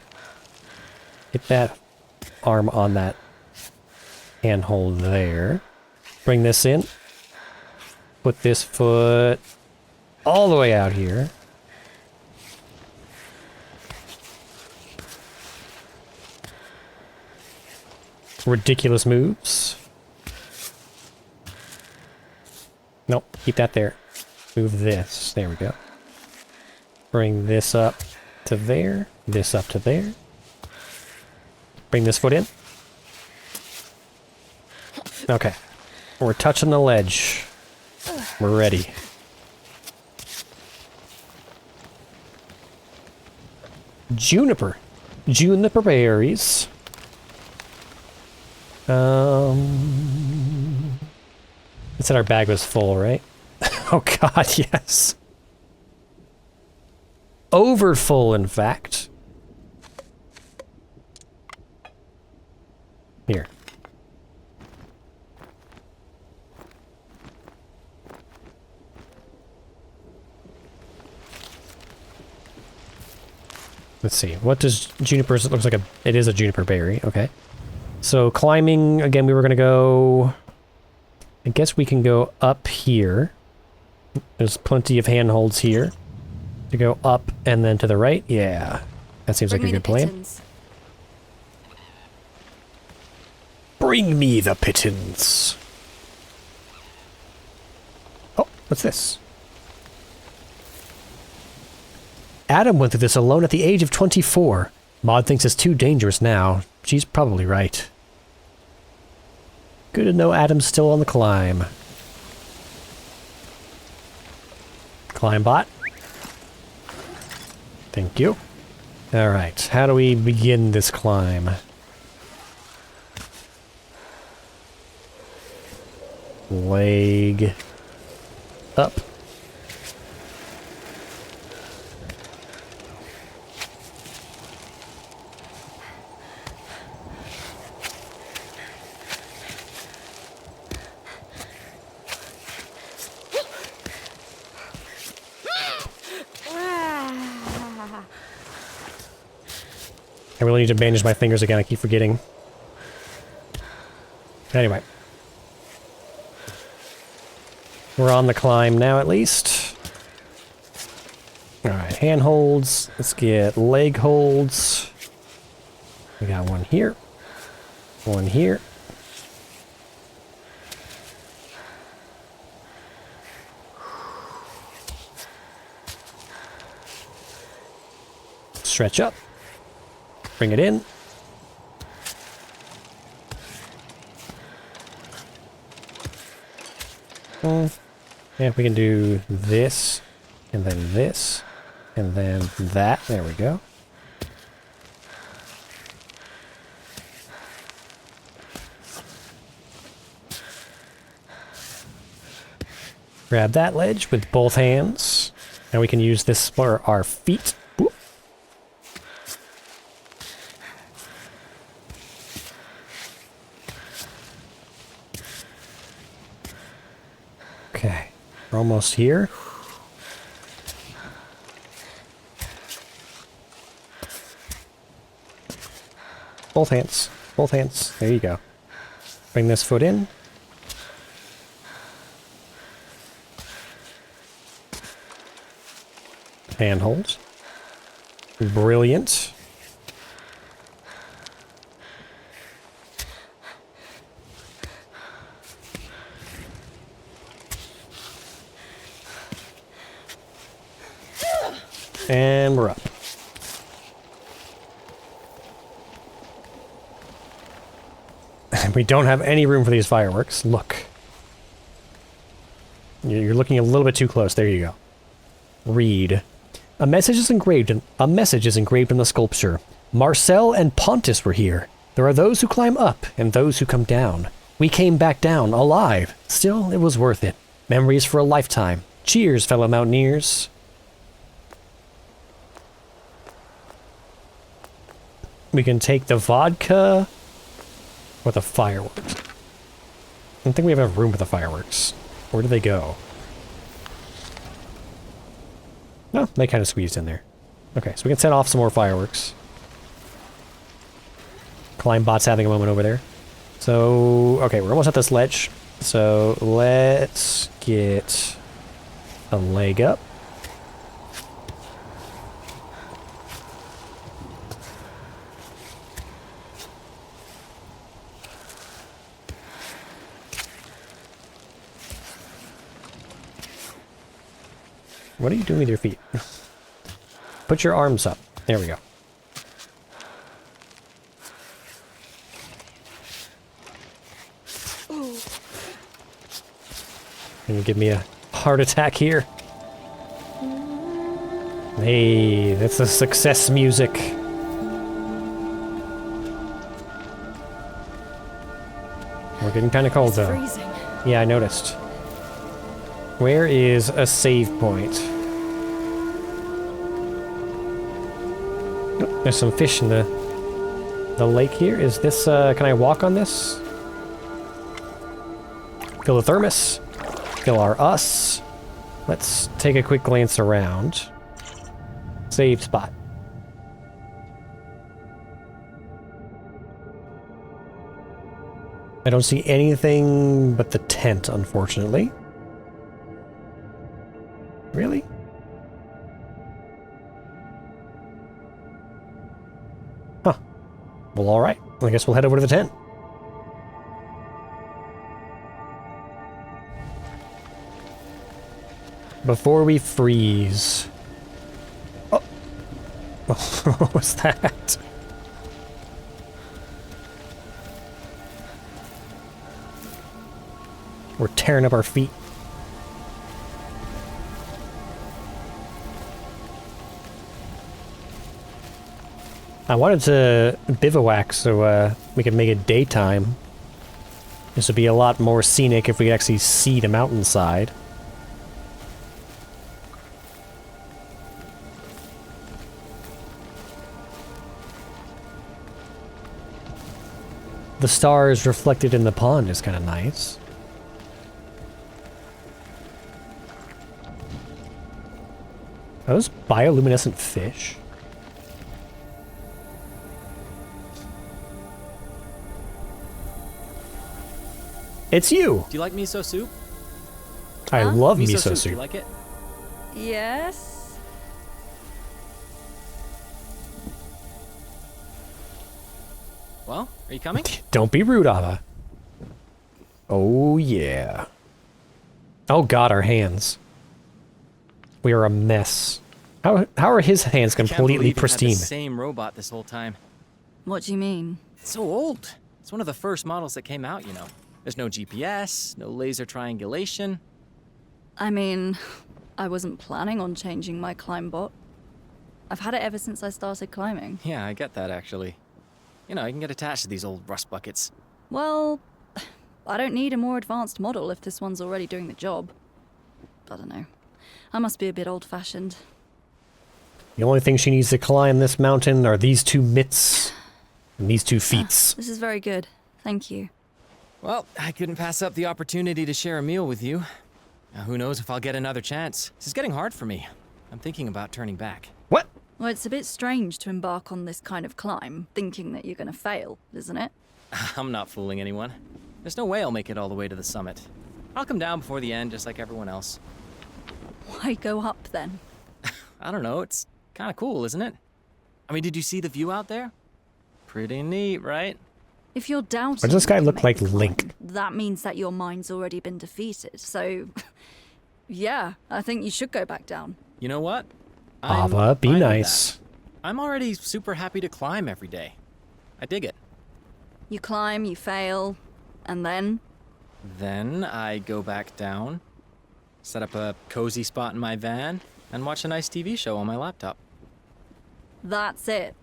Get that arm on that handhold there. Bring this in. Put this foot all the way out here. Ridiculous moves. Nope, keep that there. Move this. There we go. Bring this up to there. This up to there. Bring this foot in. Okay. We're touching the ledge. We're ready. Juniper. Juniper berries. It said our bag was full, right? Oh god, yes. Over full, in fact. Here. Let's see. What does juniper's... It looks like a... It is a juniper berry. Okay. So climbing, again, we were going to go... I guess we can go up here. There's plenty of handholds here. To go up and then to the right. Yeah. That seems like a good plan. Bring me the pittons. Oh, what's this? Adam went through this alone at the age of 24. Maud thinks it's too dangerous now. She's probably right. Good to know Adam's still on the climb. Climb bot. Thank you. Alright, how do we begin this climb? Leg up. I really need to manage my fingers again, I keep forgetting. Anyway. We're on the climb now, at least. Alright, hand holds. Let's get leg holds. We got one here. One here. Stretch up. Bring it in. And we can do this, and then this, and then that. There we go. Grab that ledge with both hands. And we can use this for our feet. Whoop. Okay, we're almost here. Both hands. Both hands. There you go. Bring this foot in. Handholds. Brilliant. And we're up. We don't have any room for these fireworks. Look. You're looking a little bit too close. There you go. Read. A message is engraved in the sculpture. Marcel and Pontus were here. There are those who climb up and those who come down. We came back down, alive. Still, it was worth it. Memories for a lifetime. Cheers, fellow mountaineers. We can take the vodka or the fireworks. I don't think we have enough room for the fireworks. Where do they go? No, they kind of squeezed in there. Okay, so we can set off some more fireworks. Climbbot's having a moment over there. So, okay, we're almost at this ledge. So, let's get a leg up. What are you doing with your feet? Put your arms up. There we go. Can you give me a heart attack here? Hey, that's the success music. We're getting kind of cold though. Freezing. Yeah, I noticed. Where is a save point? Oh, there's some fish in the lake here. Is this, can I walk on this? Fill the thermos. Fill our us. Let's take a quick glance around. Save spot. I don't see anything but the tent, unfortunately. Really? Huh. Well, alright. I guess we'll head over to the tent. Before we freeze... Oh! What was that? We're tearing up our feet. I wanted to bivouac so we could make it daytime. This would be a lot more scenic if we could actually see the mountainside. The stars reflected in the pond is kind of nice. Are those bioluminescent fish? It's you. Do you like miso soup? I Huh? love miso Do you soup. like it? Yes? Well, are you coming? Don't be rude, Ava. Oh, yeah. Oh, God, our hands. We are a mess. How are his hands Can't completely believe you've had pristine? the same robot this whole time. What do you mean? It's so old. It's one of the first models that came out, you know. There's no GPS, no laser triangulation. I mean, I wasn't planning on changing my climb bot. I've had it ever since I started climbing. Yeah, I get that actually. You know, you can get attached to these old rust buckets. Well, I don't need a more advanced model if this one's already doing the job. I don't know. I must be a bit old-fashioned. The only thing she needs to climb this mountain are these two mitts and these two feats. This is very good. Thank you. Well, I couldn't pass up the opportunity to share a meal with you. Now, who knows if I'll get another chance. This is getting hard for me. I'm thinking about turning back. What? Well, it's a bit strange to embark on this kind of climb, thinking that you're gonna fail, isn't it? I'm not fooling anyone. There's no way I'll make it all the way to the summit. I'll come down before the end, just like everyone else. Why go up then? I don't know, it's kind of cool, isn't it? I mean, did you see the view out there? Pretty neat, right? If you're doubting... Why does this guy you can look make like the climb, Link? That means that your mind's already been defeated, so... yeah, I think you should go back down. You know what? Ava, be fine with nice. that. I'm already super happy to climb every day. I dig it. You climb, you fail, and then... Then I go back down, set up a cozy spot in my van, and watch a nice TV show on my laptop. That's it.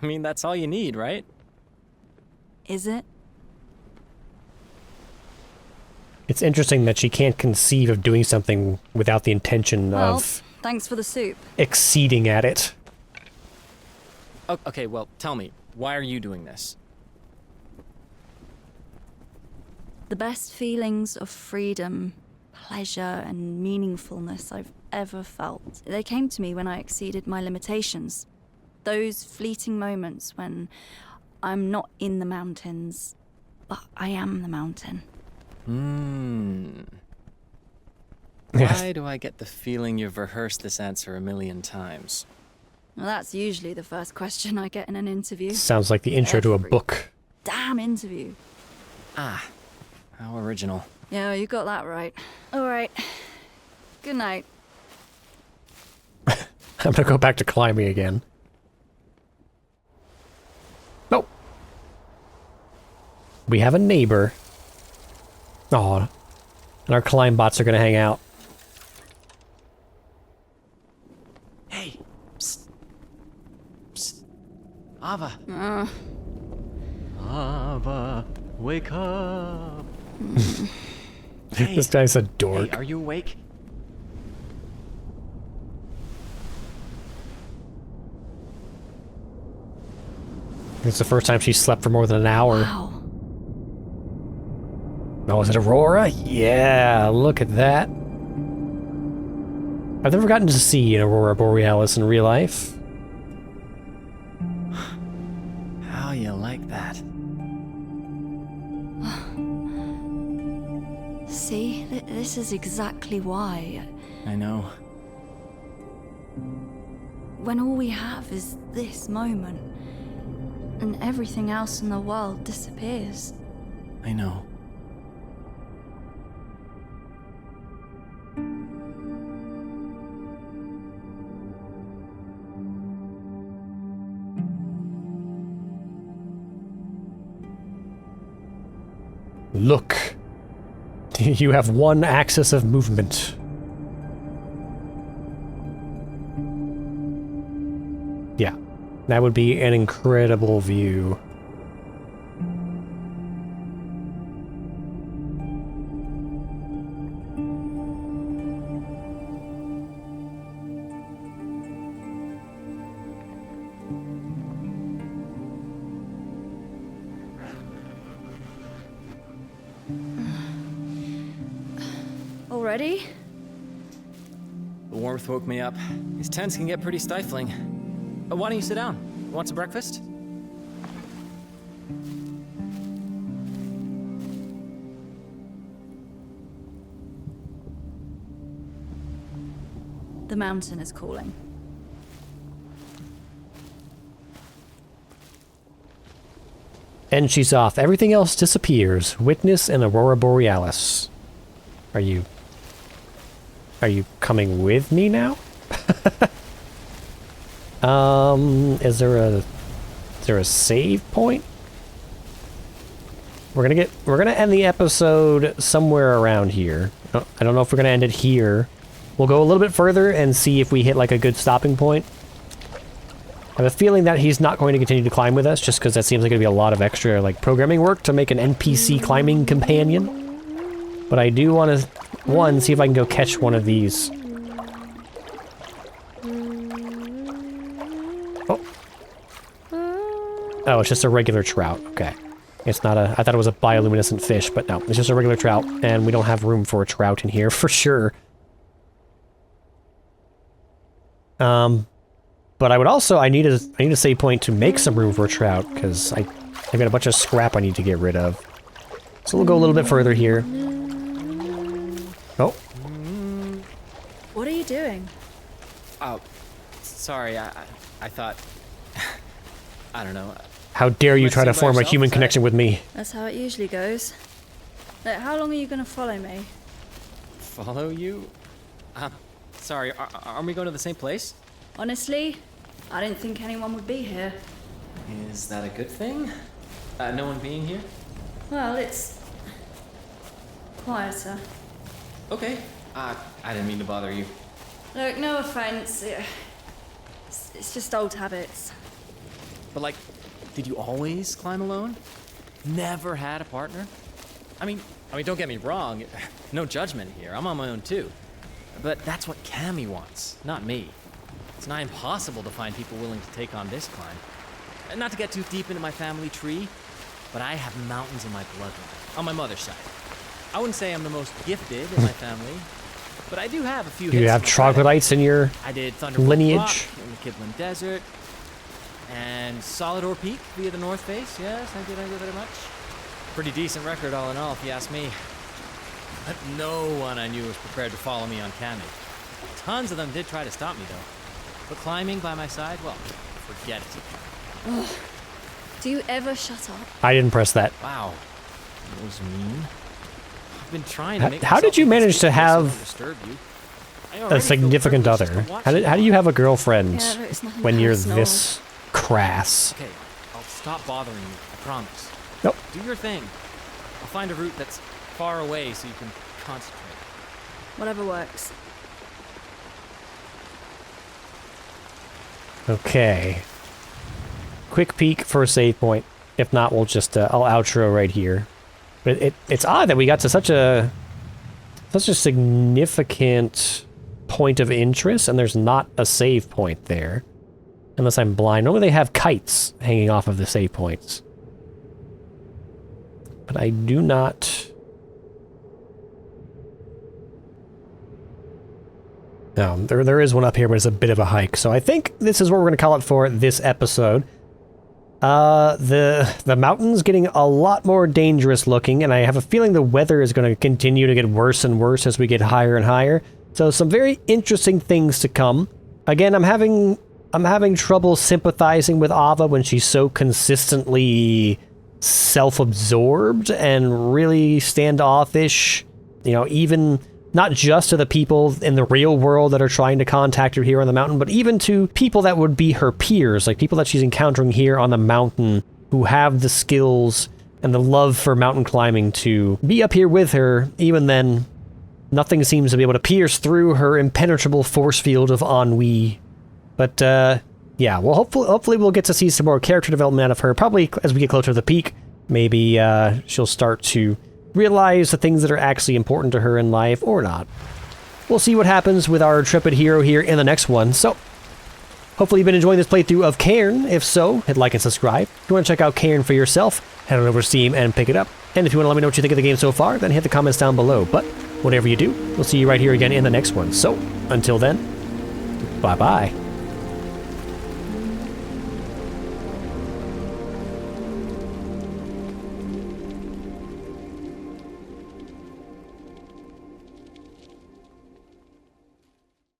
I mean, that's all you need, right? Is it? It's interesting that she can't conceive of doing something without the intention Well, of thanks for the soup. exceeding at it. Okay, well, tell me, why are you doing this? The best feelings of freedom, pleasure, and meaningfulness I've ever felt. They came to me when I exceeded my limitations. Those fleeting moments when I'm not in the mountains, but I am the mountain. Why do I get the feeling you've rehearsed this answer a million times? Well, that's usually the first question I get in an interview. Sounds like the intro to a Every book. Damn interview. Ah, how original. Yeah, you got that right. All right. Good night. I'm gonna go back to climbing again. Nope. We have a neighbor. Aw. And our climb bots are gonna hang out. Hey, psst. Psst. Ava. Ava, wake up. Hey, This guy's a hey, dork. are you awake? It's the first time she slept for more than an hour. Wow. Oh, is it Aurora? Yeah, look at that. I've never gotten to see an Aurora Borealis in real life. How you like that? See, this is exactly why. I know. When all we have is this moment, and everything else in the world disappears. I know. Look. You have one axis of movement. Yeah, that would be an incredible view. Already? The warmth woke me up. These tents can get pretty stifling. But why don't you sit down? Want some breakfast? mountain is calling. And she's off. Everything else disappears. Witness an Aurora Borealis. Are you coming with me now? Is there a save point? We're gonna end the episode somewhere around here. I don't know if we're gonna end it here. We'll go a little bit further and see if we hit like a good stopping point. I have a feeling that he's not going to continue to climb with us, just because that seems like it'd be a lot of extra like programming work to make an NPC climbing companion. But I do want to, see if I can go catch one of these. Oh, it's just a regular trout. Okay. It's not a... I thought it was a bioluminescent fish, but no. It's just a regular trout, and we don't have room for a trout in here for sure. But I would also... I need a save point to make some room for a trout, because I've got a bunch of scrap I need to get rid of. So we'll go a little bit further here. Oh. What are you doing? Oh, sorry, I thought... I don't know. How dare you try to form a human connection with me? That's how it usually goes. Look, how long are you gonna follow me? Follow you? Sorry, aren't we going to the same place? Honestly, I didn't think anyone would be here. Is that a good thing? No one being here? Well, it's quieter. Okay. I didn't mean to bother you. Look, no offense. It's just old habits. But like, did you always climb alone? Never had a partner? I mean, don't get me wrong. No judgment here. I'm on my own too. But that's what Cammy wants, not me. It's nigh impossible to find people willing to take on this climb. And not to get too deep into my family tree, but I have mountains in my bloodline, on my mother's side. I wouldn't say I'm the most gifted in my family, but I do have a few. You have troglodytes in your lineage? Rock in the Kibblin Desert. And Solidor Peak via the North Face, yes, I did very much. Pretty decent record all in all, if you ask me. But no one I knew was prepared to follow me on Cammy. Tons of them did try to stop me, though. But climbing by my side, well, forget it. Ugh. Do you ever shut up? I didn't press that. Wow, that was mean. I've been trying to make How did you manage to have a a significant other? How do you have a girlfriend when you're personal. this crass? Okay, I'll stop bothering you, I promise. Nope. Do your thing. I'll find a route that's far away so you can concentrate. Whatever works. Okay. Quick peek for a save point. If not, we'll just I'll outro right here. But it's odd that we got to such a significant point of interest and there's not a save point there. Unless I'm blind. Normally they have kites hanging off of the save points. But I do not... No, there is one up here, but it's a bit of a hike. So I think this is what we're going to call it for this episode. The mountain's getting a lot more dangerous looking, and I have a feeling the weather is going to continue to get worse and worse as we get higher and higher. So some very interesting things to come. Again, I'm having trouble sympathizing with Ava when she's so consistently self-absorbed and really standoffish. You know, even not just to the people in the real world that are trying to contact her here on the mountain, but even to people that would be her peers, like people that she's encountering here on the mountain who have the skills and the love for mountain climbing to be up here with her. Even then, nothing seems to be able to pierce through her impenetrable force field of ennui. But, yeah, well, hopefully we'll get to see some more character development out of her. Probably as we get closer to the peak, maybe she'll start to realize the things that are actually important to her in life, or not. We'll see what happens with our intrepid hero here in the next one. So, hopefully you've been enjoying this playthrough of Cairn. If so, hit like and subscribe. If you want to check out Cairn for yourself, head on over to Steam and pick it up. And if you want to let me know what you think of the game so far, then hit the comments down below. But whatever you do, we'll see you right here again in the next one. So, until then, bye-bye.